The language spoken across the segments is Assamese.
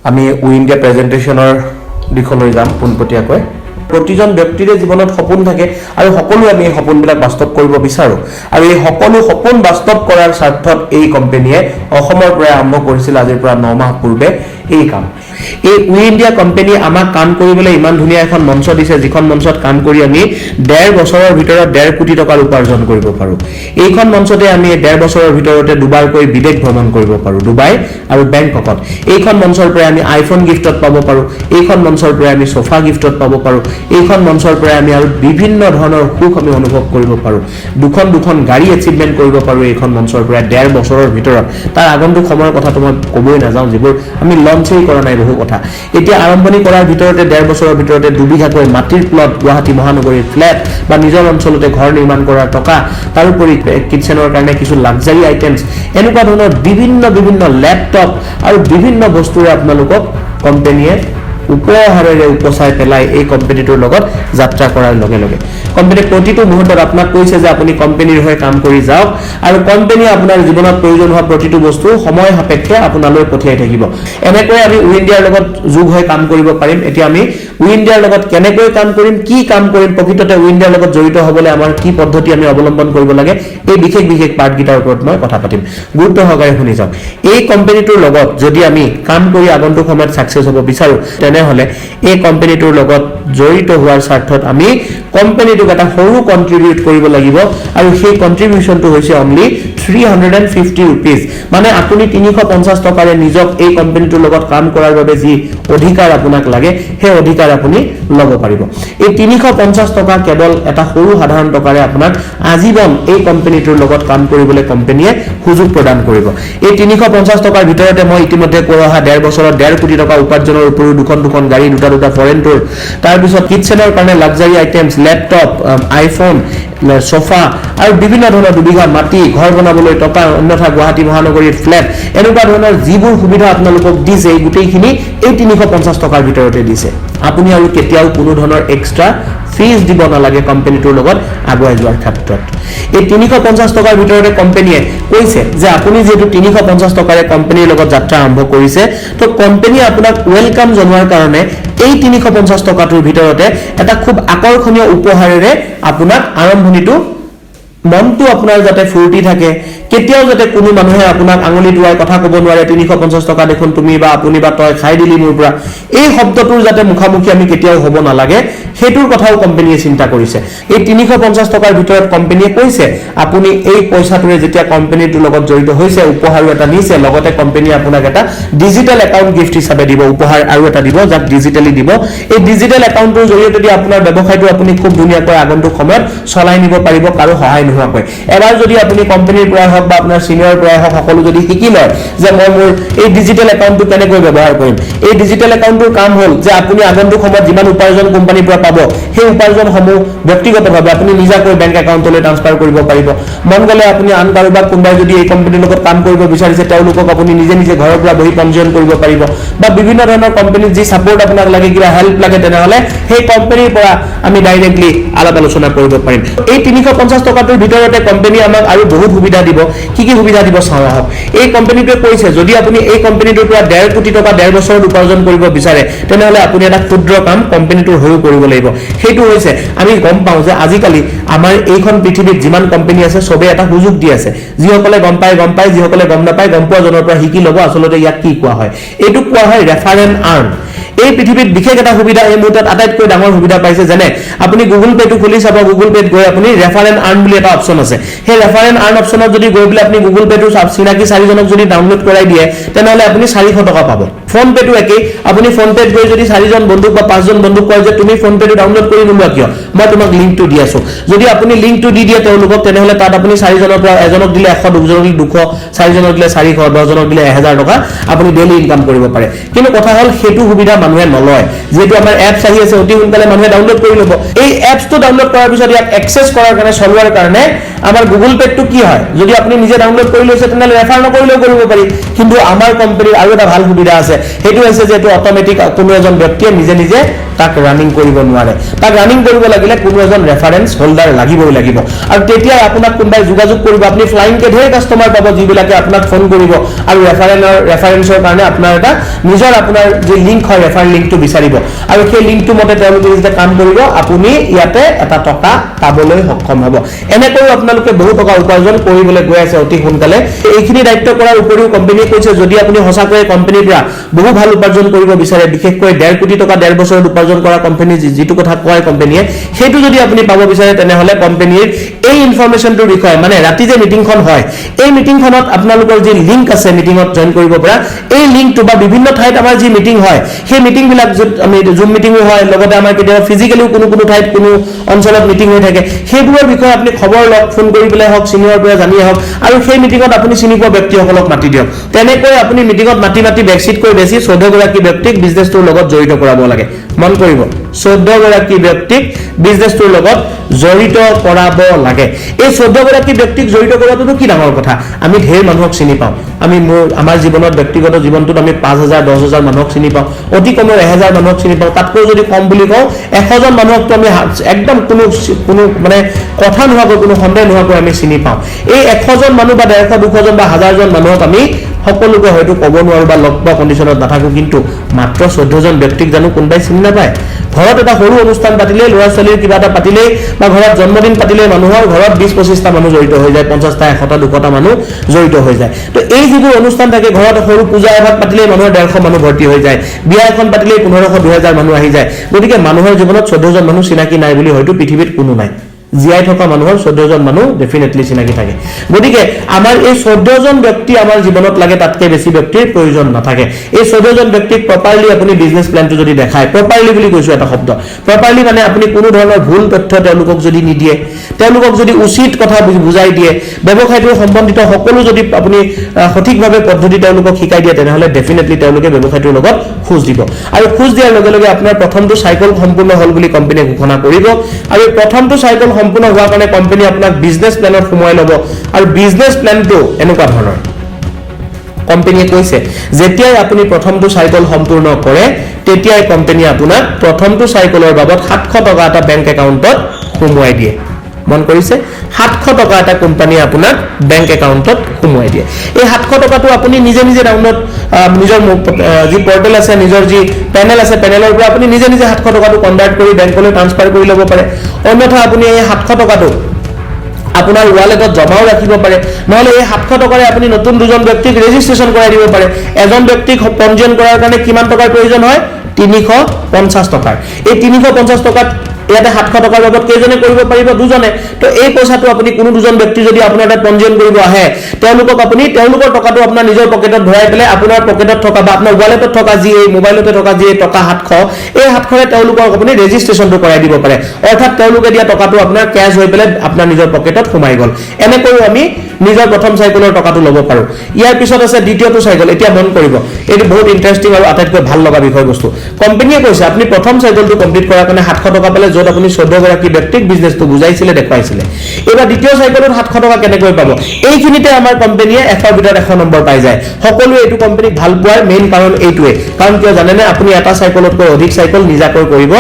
আমি weindia প্ৰেজেন্টেচনৰ দিশলৈ যাম পোনপটীয়াকৈ প্ৰতিজন ব্যক্তিৰে জীৱনত সপোন থাকে আৰু সকলো আমি এই সপোনবিলাক বাস্তৱ কৰিব বিচাৰো আৰু এই সকলো সপোন বাস্তৱ কৰাৰ স্বাৰ্থত এই কোম্পানীয়ে অসমৰ পৰা আৰম্ভ কৰিছিল আজিৰ পৰা 9 মাহ পূৰ্বে এই কাম এই weindia কোম্পানী আমাক কাম কৰিবলৈ ইমান ধুনীয়া এখন মঞ্চ দিছে যিখন মঞ্চত কাম কৰি আমি 1.5 বছৰৰ ভিতৰত 1.5 কোটি টকাৰ উপাৰ্জন কৰিব পাৰো এইখন মঞ্চতে আমি 1.5 বছৰৰ ভিতৰতে দুবাৰকৈ বিদেশ ভ্ৰমণ কৰিব পাৰো ডুবাই আৰু বেংককত এইখন মঞ্চৰ পৰা আমি আইফোন গিফটত পাব পাৰো এইখন মঞ্চৰ পৰা আমি সোফা গিফটত পাব পাৰো এইখন মঞ্চৰ পৰা আমি আৰু বিভিন্ন ধৰণৰ সুখ আমি অনুভৱ কৰিব পাৰো দুখন গাড়ী এচিভমেন্ট কৰিব পাৰো এইখন মঞ্চৰ পৰা 1.5 বছৰৰ ভিতৰত তাৰ আগন্তুক সময়ৰ কথা মই কবই নাযাওঁ যিবোৰ আমি লঞ্চেই কৰা নাই বহু কথা এতিয়া আৰম্ভণি কৰাৰ ভিতৰতে 1.5 বছৰৰ ভিতৰতে দুবিঘাকৈ মাটিৰ প্লট গুৱাহাটী মহানগৰীৰ ফ্ল্যাট বা নিজৰ অঞ্চলতে ঘৰ নিৰ্মাণ কৰাৰ টকা তাৰোপৰি কিচেনৰ কাৰণে কিছু লাক্সাৰি আইটেমছ এনেকুৱা ধৰণৰ বিভিন্ন ল্যাপটপ আৰু বিভিন্ন বস্তুৰে আপোনালোকক কোম্পানীয়ে উপহাৰেৰে উপচাই পেলাই এই কোম্পানীটোৰ লগত যাত্ৰা কৰাৰ লগে লগে কোম্পানী প্ৰতিটো মুহূৰ্তত আপোনাক কৈছে যে আপুনি কোম্পানীৰ হৈ কাম কৰি যাওক আৰু কোম্পানী আপোনাৰ জীৱনত প্ৰয়োজন হোৱা প্ৰতিটো বস্তু সময় সাপেক্ষে আপোনালৈ পঠিয়াই থাকিব এনেকৈ আমি weindiaৰ লগত যোগ হৈ কাম কৰিব পাৰিম এতিয়া আমি weindiaৰ লগত কেনেকৈ কাম কৰিম কি কাম কৰিম প্ৰকৃততে weindiaৰ লগত জড়িত হ'বলৈ আমাৰ কি পদ্ধতি আমি অৱলম্বন কৰিব লাগে এই বিশেষ পাৰ্ট গিটাৰ ওপৰত মই কথা পাতিম গুৰুত্ব সহকাৰে শুনি যাওক এই কোম্পানীটোৰ লগত যদি আমি কাম কৰি আগন্তুক সময়ত সাকসেস হ'ব বিচাৰো তেনেহলে এই কোম্পানীটোৰ লগত জড়িত হোৱাৰ স্বাৰ্থত আমি কোম্পানীটোক এটা সৰু কন্ট্ৰিবিউট কৰিব লাগিব আৰু সেই কন্ট্ৰিবিউশনটো হৈছে অনলি 350 rupees মানে আপুনি 350 টকাৰে নিজক এই কোম্পানীটোৰ লগত কাম কৰাৰ বাবে যি অধিকাৰ আপোনাক লাগে সেই অধিকাৰ আপুনি ল'ব পাৰিব এই 350 টকা কেৱল এটা সৰু সাধাৰণ টকাৰে আপোনাক আজীৱন এই কোম্পানীটোৰ লগত কাম কৰিবলৈ কোম্পানীয়ে সুযোগ প্ৰদান কৰিব এই 350 টকাৰ ভিতৰতে মই ইতিমধ্যে কৰা 1.5 বছৰত 1.5 কোটি টকা উপাৰ্জনৰ উপৰিও দুখন গাড়ী দুটা ফৰেন টুৰ তাৰ পিছত কিচেনৰ কাৰণে luxury items laptop iPhone sofa আৰু বিভিন্ন ধৰণৰ দুবিঘা মাটি ঘৰ বনাবলৈ টকা অন্যথা গুৱাহাটী মহানগৰীৰ ফ্ল্যাট এনেকুৱা ধৰণৰ যিবোৰ সুবিধা আপোনালোকক দিছে এই গুটেইখিনি এই 350 টকাৰ ভিতৰতে দিছে আপুনি আৰু কেতিয়াও কোনো ধৰণৰ এক্সট্ৰা ফিজ দিব নালাগে কোম্পানীটোৰ লগত আগুৱাই যোৱাৰ ক্ষেত্ৰত এই 350 টকাৰ ভিতৰতে কোম্পানীয়ে কৈছে যে আপুনি যেটো 350 টকাৰে কোম্পানীৰ লগত যাত্ৰা আৰম্ভ কৰিছে তো কোম্পানীয়ে আপোনাক ওয়েলকাম জনোৱাৰ কাৰণে এই 350 টকাটোৰ ভিতৰতে এটা খুব আকৰ্ষণীয় উপহাৰেৰে আপোনাক আৰম্ভণিটো মনটো আপোনাৰ যাতে ফুৰ্তি থাকে কেতিয়াও যাতে কোনো মানুহে আপোনাক আঙুলি দুৱাই কথা ক'ব নোৱাৰে 350 টকা দেখোন তুমি বা আপুনি বা তই খাই দিলি মোৰ পৰা এই শব্দটোৰ যাতে মুখামুখি আমি কেতিয়াও হ'ব নালাগে হেতুৰ কথাও কোম্পানীয়ে চিন্তা কৰিছে এই 350 টকাৰ ভিতৰত কোম্পানীয়ে কৈছে আপুনি এই পইচাটোৰে যেতিয়া কোম্পানীটোৰ লগত জড়িত হৈছে উপহাৰ এটা নিছে লগতে কোম্পানীয়ে আপোনাক এটা ডিজিটেল একাউন্ট গিফট হিচাপে দিব উপহাৰ আৰু এটা দিব যাক ডিজিটেলি দিব এই ডিজিটেল একাউন্টৰ জৰিয়তে দি আপোনাৰ ব্যৱসায়টো আপুনি খুব ধুনীয়াকৈ আগন্তুক সময়ত চলাই নিব পাৰিব কাৰো সহায় নোহোৱাকৈ এবাৰ যদি আপুনি কোম্পানীৰ পৰা হওক বা আপোনাৰ সিনিয়ৰ পৰা হওক সকলো যদি শিকি লয় যে মই মোৰ এই ডিজিটেল একাউন্টটো কেনেকৈ ব্যৱহাৰ কৰিম এই ডিজিটেল একাউন্টৰ কাম হ'ল যে আপুনি আগন্তুক সময়ত যিমান উপাৰ্জন কোম্পানীৰ পৰা পাব সেই উপাৰ্জনসমূহ ব্যক্তিগতভাৱে আপুনি নিজাকৈ বেংক একাউণ্টলৈ ট্ৰান্সফাৰ কৰিব পাৰিব মন গলে আপুনি আন কাৰোবাক কোনোবাই যদি এই কোম্পানীৰ লগত কাম কৰিব বিচাৰিছে তেওঁলোকক আপুনি নিজে ঘৰৰ পৰা বহি পঞ্জীয়ন কৰিব পাৰিব বা বিভিন্ন ধৰণৰ কোম্পানীৰ যি সাপোৰ্ট আপোনাক লাগে কিবা হেল্প লাগে তেনেহলে সেই কোম্পানীৰ পৰা আমি ডাইৰেক্টলি আলাপ আলোচনা কৰিব পাৰিম এই 350 টকাটোৰ ভিতৰতে কোম্পানী আমাক আৰু বহুত সুবিধা দিব কি সুবিধা দিব চাওঁ আহক এই কোম্পানীটোৱে কৈছে যদি আপুনি এই কোম্পানীটোৰ পৰা 1.5 কোটি টকা 1.5 বছৰত উপাৰ্জন কৰিব বিচাৰে তেনেহলে আপুনি এটা ক্ষুদ্ৰ কাম কোম্পানীটোৰ হৈও কৰিব লাগিব হেতু হৈছে আমি গম পাওঁ যে আজিকালি আমাৰ এইখন পৃথিৱীত যিমান কোম্পানী আছে সবে এটা সুযোগ দি আছে যিসকলে গম পায় যিসকলে গম নাপায় গম পোৱা জনৰ পৰা শিকি ল'ব আসলতে ইয়াক কি কোৱা হয় এইটো কোৱা হয় ৰেফাৰ এণ্ড আৰ্ন এই পৃথিৱীত বিশেষ এটা সুবিধা এই মুহূৰ্তত আটাইতকৈ ডাঙৰ সুবিধা পাইছে যেনে আপুনি গুগল পেটো খুলি চাব গুগল পেত গৈ আপুনি ৰেফাৰ এণ্ড আৰ্ন বুলি এটা অপচন আছে সেই ৰেফাৰ এণ্ড আৰ্ন অপচনত যদি গৈ পেলাই আপুনি গুগল পেটো চিনাকি 4 জনক যদি ডাউনলোড কৰাই দিয়ে তেনেহলে আপুনি 400 টকা পাব ফোন পেটো একেই আপুনি ফোন পেত গৈ যদি 4 জন বন্ধুক বা 5 জন বন্ধুক কয় যে তুমি ফোন পেটো ডাউনলোড কৰি নোলোৱা কিয় মই তোমাক লিংকটো দি আছো যদি আপুনি লিংকটো দি দিয়ে তেওঁলোকক তেনেহলে তাত আপুনি 4 জনৰ পৰা এজনক দিলে 100 দুজনক দিলে 200 4 জনক দিলে 400 10 জনক দিলে 1000 টকা আপুনি ডেইলি ইনকাম কৰিব পাৰে কিন্তু কথা হল হেতু সুবিধা মানুহে নলয় যেটো আমাৰ এপছ আহি আছে অতি সোনকালে মানুহে ডাউনলোড কৰি ল'ব এই এপছটো ডাউনলোড কৰাৰ পিছত ইয়াক এক্সেছ কৰাৰ কাৰণে চলোৱাৰ কাৰণে আমাৰ গুগল পেটো কি হয় যদি আপুনি নিজে ডাউনলোড কৰি লৈছে তেনে ৰেফাৰ নকৰিলেও কৰিব পাৰি কিন্তু আমাৰ কোম্পানীৰ আৰু এটা ভাল সুবিধা আছে হেতু হৈছে যে এটো অটোমেটিক কোনো এজন ব্যক্তিয়ে নিজে নিজে তাক ৰানিং কৰিব নোৱাৰে তাক ৰানিং কৰিব লাগিলে কোনো এজন ৰেফাৰেন্স হোল্ডাৰ লাগিব আৰু তেতিয়া আপোনাক কোনবাই যোগাযোগ কৰিব আপুনি ফ্লাইং কে ধেৰ কাস্টমাৰ পাব যিবিলাকে আপোনাক ফোন কৰিব আৰু ৰেফাৰেন্সৰ কাৰণে আপোনাৰ এটা নিজৰ আপোনাৰ যে লিংক হয় ৰেফাৰ লিংকটো বিচাৰিব আৰু সেই লিংকটো মতে তেওঁলোকে যেতিয়া কাম কৰিব আপুনি ইয়াতে এটা টকা পাবলৈ সক্ষম হ'ব এনেকৈ আপোনালোকে বহু টকা উপাৰ্জন কৰিবলৈ গৈ আছে অতি সোনকালে এইখিনি দায়িত্ব কৰাৰ উপৰিও কোম্পানীয়ে কৈছে যদি আপুনি হসাকৈ কোম্পানীৰ পৰা বহু ভাল উপাৰ্জন কৰিব বিচাৰে বিশেষকৈ 1.5 কোটি টকা 1.5 বছৰত উপাৰ্জন কৰা কোম্পানী যেটো কথা কয় কোম্পানীয়ে হেতু যদি আপুনি পাব বিচাৰে তেনে হলে কোম্পানীৰ এই ইনফৰমেশনটোৰ বিষয়ে মানে ৰাতি যে মিটিংখন হয় এই মিটিংখনত আপোনালোকৰ যে লিংক আছে মিটিংত জয়েন কৰিব পৰা এই লিংকটো বা বিভিন্ন ঠাইত আমাৰ যে মিটিং হয় সেই মিটিং বিলাক আমি জুম মিটিং হয় লগতে আমাৰ কেতিয়াবা ফিজিক্যালি কোনো ঠাইত কোনো অঞ্চলত মিটিং হৈ থাকে সেইবোৰৰ বিষয়ে আপুনি খবৰ লওক ফোন কৰি পেলাই হওক সিনিয়ৰ পৰা জানি হওক আৰু সেই মিটিংত আপুনি চিনি পোৱা ব্যক্তিসকলক মাতি দিয়ক তেনেকৈ আপুনি মিটিংত মাতি বেকসিট কৰি বেছি 14 গৰাকী ব্যক্তিক বিজনেছটোৰ লগত জড়িত কৰাব লাগে মন কৰিব 14 গৰাকী ব্যক্তিক বিজনেছটোৰ লগত জড়িত কৰাব লাগে এই 14 গৰাকী ব্যক্তিক জড়িত কৰাটো কি ডাঙৰ কথা আমি ঢেৰ মানুহক চিনি পাওঁ আমি আমাৰ জীৱনত ব্যক্তিগত জীৱনটোত আমি 5000 10000 মানুহক চিনি পাওঁ অতি কমেও 1000 মানুহক চিনি পাওঁ তাতকৈ যদি কম বুলি কওঁ 100 জন মানুহক আমি একদম কোনো মানে কথা নোহোৱাকৈ কোনো সন্দেহ নোহোৱাকৈ আমি চিনি পাওঁ এই 100 জন মানুহ বা 150 200 জন বা 1000 জন মানুহক আমি সকলোকে হয়তো ক'ব নোৱাৰো বা লগ বা কন্ডিশনত নাথাকো কিন্তু মাত্ৰ 14 জন ব্যক্তিক জানো কোনবাই চিনি নাপায় ঘৰত এটা সৰু অনুষ্ঠান পাতিলে ল'ৰা ছোৱালীৰ কিবা এটা পাতিলে বা ঘৰত জন্মদিন পাতিলে মানুহৰ ঘৰত 20-25টা মানুহ জড়িত হৈ যায় 50টা 100টা 200টা মানুহ জড়িত হৈ যায় তো এই যিবোৰ অনুষ্ঠান থাকে ঘৰত সৰু পূজা এভাগ পাতিলে মানুহৰ 150 মানুহ ভৰ্তি হৈ যায় বিয়া এখন পাতিলে 1500 2000 মানুহ আহি যায় গতিকে মানুহৰ জীৱনত 14 জন মানুহ চিনাকি নাই বুলি হয়তো পৃথিৱীত কোনো নাই জিয়াই থকা মানুহৰ 14 জন মানুহ ডেফিনেটলি চিনাকি থাকে গতিকে আমাৰ এই 14 জন ব্যক্তি আমাৰ জীৱনত লাগে তাতকৈ বেছি ব্যক্তিৰ প্ৰয়োজন নাথাকে এই 14 জন ব্যক্তিক প্ৰপাৰলি আপুনি বিজনেছ প্ল্যানটো যদি দেখায় প্ৰপাৰলি বুলি কৈছো এটা শব্দ প্ৰপাৰলি মানে আপুনি কোনো ধৰণৰ ভুল তথ্য তেওঁলোকক যদি নিদিয়ে তেওঁলোকক যদি উচিত কথা বুজাই দিয়ে ব্যৱসায়টোৰ সম্বন্ধিত সকলো যদি আপুনি সঠিকভাৱে পদ্ধতি তেওঁলোকক শিকাই দিয়ে তেনেহলে ডেফিনেটলি তেওঁলোকে ব্যৱসায়টোৰ লগত খোজ দিব আৰু খোজ দিয়াৰ লগে লগে আপোনাৰ প্ৰথমটো সাইকেল সম্পূৰ্ণ হল বুলি কোম্পানীয়ে ঘোষণা কৰিব আৰু প্ৰথমটো সাইকেল সম্পূৰ্ণ হোৱাৰ কাৰণে কোম্পানী আপোনাক বিজনেছ প্ল্যানত সোমাই ল'ব আৰু বিজনেছ প্ল্যানটো এনেকুৱা ধৰণৰ কোম্পানীয়ে কৈছে যেতিয়াই আপুনি প্ৰথমটো সাইকেল সম্পূৰ্ণ কৰে তেতিয়াই কোম্পানী আপোনাক প্ৰথমটো সাইকেলৰ বাবদ 700 টকা এটা বেংক একাউণ্টত সোমোৱাই দিয়ে মন কৰিছে 700 টকা এটা কোম্পানী আপোনাক বেংক একাউণ্টত সোমোৱাই দিয়ে এই 700 টকাটো আপুনি নিজে ডাউনলোড নিজৰ যি পৰ্টেল আছে নিজৰ যি পেনেল আছে পেনেলৰ পৰা আপুনি নিজে 700 টকাটো কনভাৰ্ট কৰি বেংকলৈ ট্ৰান্সফাৰ কৰি ল'ব পাৰে অন্যথা আপুনি এই 700 টকাটো আপোনাৰ ওয়ালেটত জমাও ৰাখিব পাৰে নহলে এই 700 টকাৰে আপুনি নতুন দুজন ব্যক্তিক ৰেজিষ্ট্ৰেচন কৰাই দিব পাৰে এজন ব্যক্তিক পঞ্জীয়ন কৰাৰ কাৰণে কিমান টকাৰ প্ৰয়োজন হয় 350 টকাৰ এই 350 টকাত ইয়াতে 700 টকাৰ বাবদ কেইজনে কৰিব পাৰিব দুজনে তো এই পইচাটো আপুনি কোনো দুজন ব্যক্তি যদি আপোনাৰ তাত পঞ্জীয়ন কৰিব আহে তেওঁলোকক আপুনি তেওঁলোকৰ টকাটো আপোনাৰ নিজৰ পকেটত ভৰাই পেলাই আপোনাৰ পকেটত থকা বা আপোনাৰ ওয়ালেটত থকা যি এই মোবাইলতে থকা যি টকা 700 এই 700ৰে তেওঁলোকক আপুনি ৰেজিষ্ট্ৰেচনটো কৰাই দিব পাৰে অৰ্থাৎ তেওঁলোকে দিয়া টকাটো আপোনাৰ ক্যাশ হৈ পেলাই আপোনাৰ নিজৰ পকেটত সোমাই গল এনেকৈ আমি নিজৰ প্ৰথম সাইকেলৰ টকাটো ল'ব পাৰো ইয়াৰ পিছত আছে দ্বিতীয়টো সাইকেল এতিয়া মন কৰিব এটো বহুত ইন্টাৰেষ্টিং আৰু আটাইতকৈ ভাল লগা বিষয়বস্তু কোম্পানীয়ে কৈছে আপুনি প্ৰথম সাইকেলটো কমপ্লিট কৰাৰ কাৰণে 700 টকা পালে যত আপুনি 14 গৰাকী ব্যক্তিক বিজনেছটো বুজাইছিলে দেখাইছিলে এবাৰ দ্বিতীয় সাইকেলত 700 টকা কেনেকৈ পাব এইখিনিতে আমাৰ কোম্পানীয়ে এফৰ ভিতৰত 100 নম্বৰ পাই যায় সকলোৱে এটো কোম্পানীক ভাল পোৱাৰ মেইন কাৰণ এইটোৱে কাৰণ কিয় জানেনে আপুনি এটা সাইকেলতকৈ অধিক সাইকেল নিজাকৈ কৰিব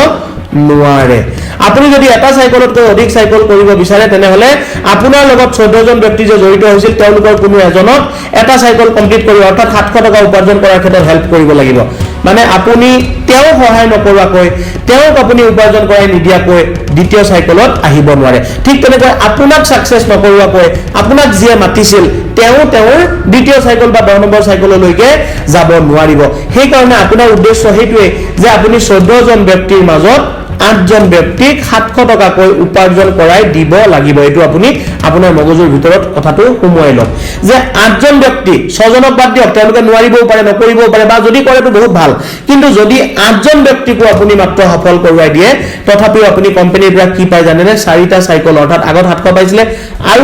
নোৱাৰে আপুনি যদি এটা সাইকেলতকৈ অধিক সাইকেল কৰিব বিচাৰে তেনেহলে আপোনাৰ লগত 14 জন ব্যক্তি যে জড়িত হৈছিল তেওঁলোকৰ কোনো এজনক এটা সাইকেল কমপ্লিট কৰি অৰ্থাৎ 700 টকা উপাৰ্জন কৰাৰ ক্ষেত্ৰত হেল্প কৰিব লাগিব মানে আপুনি তেও সহায় নকৰাকৈ তেওঁক আপুনি উপাৰ্জন কৰাই নিদিয়াকৈ দ্বিতীয় সাইকেলত আহিব নোৱাৰে ঠিক তেনেকৈ আপোনাক সাকসেস নকৰাকৈ আপোনাক যিয়ে মাতিছিল তেওঁৰ দ্বিতীয় সাইকেল বা 10 নম্বৰ সাইকেললৈকে যাব নোৱাৰিব সেই কাৰণে আপোনাৰ উদ্দেশ্য হেতুৱে যে আপুনি 14 জন ব্যক্তিৰ মাজত 8 জন ব্যক্তিক 700 টকাকৈ উপাৰ্জন কৰাই দিব লাগিব এটো আপুনি আপোনাৰ মগজুৰ ভিতৰত কথাটো সোমোৱাই লওক যে 8 জন ব্যক্তি 6 জনক বাদ দিয়ক তেওঁলোকে নোৱাৰিবও পাৰে নকৰিবও পাৰে বা যদি কৰেটো বহুত ভাল কিন্তু যদি 8 জন ব্যক্তিকো আপুনি মাত্ৰ সফল কৰোৱাই দিয়ে তথাপিও আপুনি কোম্পানীৰ পৰা কি পায় জানেনে 4টা সাইকেল অৰ্থাৎ আগত 700 পাইছিলে আৰু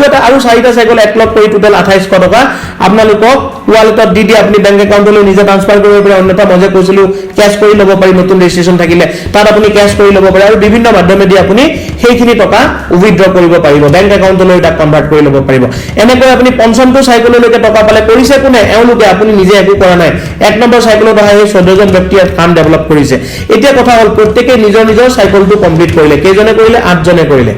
4টা সাইকেল এক লগ কৰি টোটাল 2800 টকা আপোনালোকক ওয়ালেটত দি আপুনি বেংক একাউণ্টলৈ নিজে ট্ৰান্সফাৰ কৰিব পাৰে অন্যথা মই যে কৈছিলো ক্যাশ কৰি ল'ব পাৰি নতুন ৰেজিষ্ট্ৰেচন থাকিলে তাত আপুনি ক্যাশ কৰি ল'ব পাৰে আৰু বিভিন্ন মাধ্যমেদি আপুনি সেইখিনি টকা উইথড্ৰ কৰিব পাৰিব বেংক একাউণ্টলৈ তাক কনভাৰ্ট কৰি ল'ব পাৰিব এনেকৈ আপুনি পঞ্চমটো সাইকেললৈকে টকা পালে কৰিছে কোনে এওঁলোকে আপুনি নিজে একো কৰা নাই এক নম্বৰ সাইকেলত অহা এই 14 জন ব্যক্তিয়ে কাম ডেভেলপ কৰিছে এতিয়া কথা হ'ল প্ৰত্যেককে নিজৰ নিজৰ সাইকেলটো কমপ্লিট কৰিলে কেইজনে কৰিলে 8 জনে কৰিলে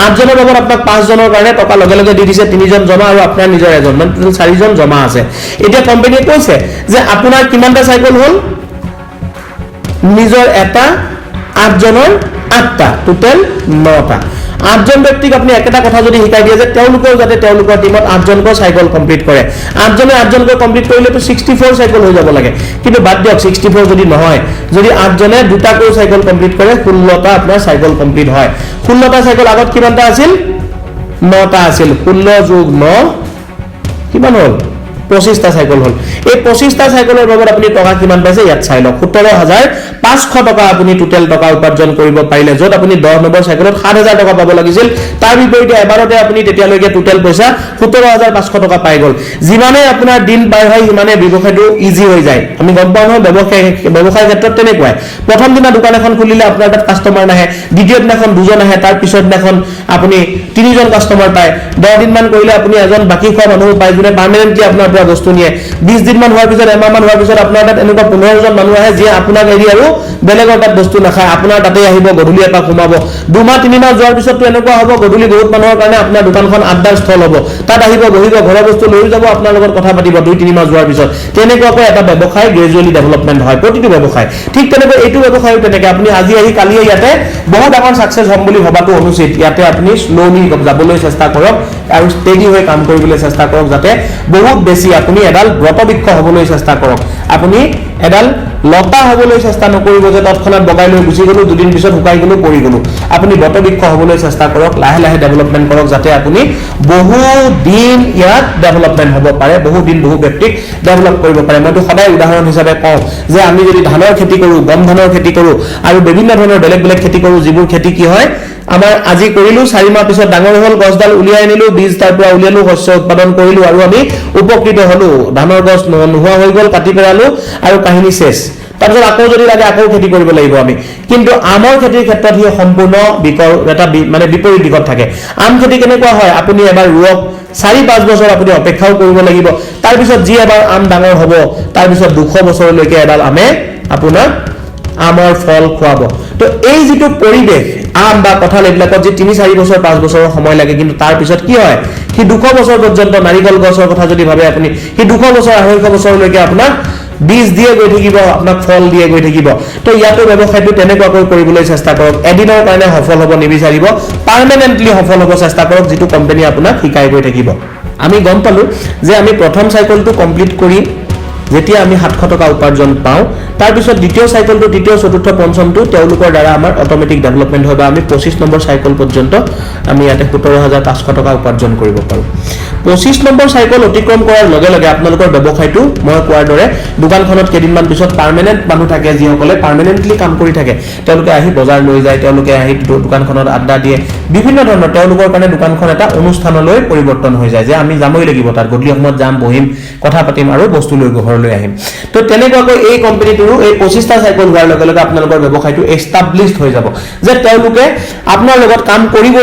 8 জনৰ লগত আপোনাক 5 জনৰ কাৰণে টকা লগে লগে দি দিছে 3 জন জমা আৰু আপোনাৰ নিজৰ এজন মানে টোটাল 4 জন জমা আছে এতিয়া কোম্পানীয়ে কৈছে যে আপোনাৰ কিমানটা সাইকেল হ'ল নিজৰ এটা 8 জনৰ 8টা টোটাল 9টা 8 জন ব্যক্তিক আপুনি একটা কথা যদি শিকাই দিয়ে যে তেওঁলোকৰ যাতে তেওঁলোকৰ টিমত 8 জনকৈ সাইকেল কমপ্লিট কৰে 8 জনে 8 জনকৈ কমপ্লিট কৰিলে তো 64 সাইকেল হৈ যাব লাগে কিন্তু বাদ দিয়ক 64 যদি নহয় যদি 8 জনে দুটাকৈ সাইকেল কমপ্লিট কৰে 16টা আপোনাৰ সাইকেল কমপ্লিট হয় 16টা সাইকেল আগত কিমানটা আছিল 9টা আছিল 16 যোগ 9 কিমান হ'ল 25টা সাইকেল হল এই 25টা সাইকেলৰ বাবে আপুনি টকা কিমান পাইছে ইয়াত চাই লওক 17500 টকা আপুনি টোটাল টকা উপাৰ্জন কৰিব পাৰিলে যত আপুনি 10 নম্বৰ সাইকেলত 7000 টকা পাব লাগিছিল তাৰ বিপৰীতে এবাৰতে আপুনি তেতিয়ালৈকে টোটাল পইচা 17500 টকা পাই গল যিমানে আপোনাৰ দিন পাৰ হয় সিমানে ব্যৱসায়টো ইজি হৈ যায় আমি গম পাওঁ নহয় ব্যৱসায় ক্ষেত্ৰত তেনেকুৱাই প্ৰথম দিনা দোকান এখন খুলিলে আপোনাৰ তাত কাস্টমাৰ নাহে দ্বিতীয় দিনাখন দুজন আহে তাৰ পিছৰ দিনাখন আপুনি 3 জন কাস্টমাৰ পায় 10 দিন মান কৰিলে আপুনি এজন বাকি খোৱা মানুহ পায় যোনে পাৰ্মানেন্টলি আপোনাৰ বস্তু নিয়ে 20 দিন মান হোৱাৰ পিছত এমাহ মান হোৱাৰ পিছত আপোনাৰ তাত এনেকুৱা 15 জন মানুহ আহে যে আপোনাক এৰি আৰু বেলেগৰ তাত বস্তু নাখায় আপোনাৰ তাতে আহিব গধূলি এপাক ঘুমাব 2 মাহ 3 মাহ যোৱাৰ পিছত তো এনেকুৱা হ'ব গধূলি বহুত মানুহৰ কাৰণে আপোনাৰ দোকানখন আড্ডাৰ স্থল হ'ব তাত আহিব বহিব ঘৰৰ বস্তু লৈ যাব আপোনাৰ লগত কথা পাতিব 2-3 মাহ যোৱাৰ পিছত তেনেকুৱাকৈ এটা ব্যৱসায় গ্ৰেজুৱেলি ডেভেলপমেন্ট হয় প্ৰতিটো ব্যৱসায় ঠিক তেনেকৈ এইটো ব্যৱসায় তেনেকৈ আপুনি আজি আহি কালি ইয়াতে বহুত ডাঙৰ সাকসেছ হ'ম বুলি ভাবাটো অনুচিত ইয়াতে আপুনি স্লোলি যাবলৈ চেষ্টা কৰক আৰু ষ্টেডি হৈ কাম কৰিবলৈ চেষ্টা কৰক যাতে বহুত বেছি আপুনি এডাল ব্ৰতবৃক্ষ হ'বলৈ চেষ্টা কৰক আপুনি এডাল লতা হ'বলৈ চেষ্টা নকৰিব যে তৎক্ষণাত বগাই লৈ গুচি গলো দুদিন পিছত শুকাই গলো পৰি গলো আপুনি ব্ৰতবৃক্ষ হ'বলৈ চেষ্টা কৰক লাহে লাহে ডেভেলপমেন্ট কৰক যাতে আপুনি বহু দিন ইয়াত ডেভেলপমেন্ট হ'ব পাৰে বহু দিন বহু ব্যক্তিক ডেভেলপ কৰিব পাৰে মইতো সদায় উদাহৰণ হিচাপে কওঁ যে আমি যদি ধানৰ খেতি কৰো গম ধানৰ খেতি কৰো আৰু বিভিন্ন ধৰণৰ বেলেগ বেলেগ খেতি কৰো যিবোৰ খেতি কি হয় আমাৰ আজি কৰিলো 4 মাহ পিছত ডাঙৰ হ'ল গছডাল উলিয়াই আনিলো বীজ তাৰ পৰা উলিয়ালো শস্য উৎপাদন কৰিলো আৰু আমি উপকৃত হলো ধানৰ গছ নোহোৱা হৈ গল কাটি পেলালো আৰু কাহিনী শেষ তাৰপিছত আকৌ যদি লাগে আকৌ খেতি কৰিব লাগিব আমি কিন্তু আমৰ খেতিৰ ক্ষেত্ৰত হি সম্পূৰ্ণ এটা মানে বিপৰীত দিশত থাকে আম খেতি কেনেকুৱা হয় আপুনি এবাৰ ৰুওক 4-5 বছৰ আপুনি অপেক্ষাও কৰিব লাগিব তাৰ পিছত যি এবাৰ আম ডাঙৰ হ'ব তাৰ পিছত 200 বছৰলৈকে এডাল আমে আপোনাৰ আমৰ ফল খুৱাব তো এই যেটো পৰিবেশ আম বা কঁঠাল এইবিলাকত যে 3-4 বছৰ 5 বছৰৰ সময় লাগে কিন্তু তাৰ পিছত কি হয় কি 200 বছৰ পৰ্যন্ত নাৰিকল গছৰ কথা যদি ভাবে আপুনি কি 200 বছৰ 250 বছৰলৈকে আপোনাৰ বীজ দিয়ে গৈ থাকিব আপোনাক ফল দিয়ে গৈ থাকিব তো ইয়াতো ব্যৱসায়টো তেনেকুৱাকৈ কৰিবলৈ চেষ্টা কৰক এদিনৰ কাৰণে সফল হ'ব নিবিচাৰিব পাৰ্মানেন্টলি সফল হ'ব চেষ্টা কৰক যেটো কোম্পানী আপোনাক শিকাই গৈ থাকিব আমি গম পালো যে আমি প্ৰথম সাইকেলটো কমপ্লিট কৰি যেতিয়া আমি 700 টকা উপাৰ্জন পাওঁ তাৰ পিছত দ্বিতীয় সাইকেলটো তৃতীয় চতুৰ্থ পঞ্চমটো তেওঁলোকৰ দ্বাৰা আমাৰ অটোমেটিক ডেভেলপমেন্ট হয় বা আমি 25 নম্বৰ সাইকেল পৰ্যন্ত আমি ইয়াতে 17500 টকা উপাৰ্জন কৰিব পাৰো 25 নম্বৰ সাইকেল অতিক্ৰম কৰাৰ লগে লগে আপোনালোকৰ ব্যৱসায়টো মই কোৱাৰ দৰে দোকানখনত কেদিনমান পিছত পাৰ্মানেন্ট মানুহ থাকে যিসকলে পাৰ্মানেন্টলি কাম কৰি থাকে তেওঁলোকে আহি বজাৰ লৈ যায় তেওঁলোকে আহি দোকানখনত আড্ডা দিয়ে বিভিন্ন ধৰণৰ তেওঁলোকৰ কাৰণে দোকানখন এটা অনুষ্ঠানলৈ পৰিৱৰ্তন হৈ যায় যে আমি যামই লাগিব তাত গধূলি সময়ত যাম বহিম কথা পাতিম আৰু বস্তু লৈ ঘৰলৈ আহিম তো তেনেকুৱাকৈ এই কোম্পানীটোৰ এই 25টা সাইকেল হোৱাৰ লগে লগে আপোনালোকৰ ব্যৱসায়টো এষ্টাবলিশড হৈ যাব যে তেওঁলোকে আপোনাৰ লগত কাম কৰিব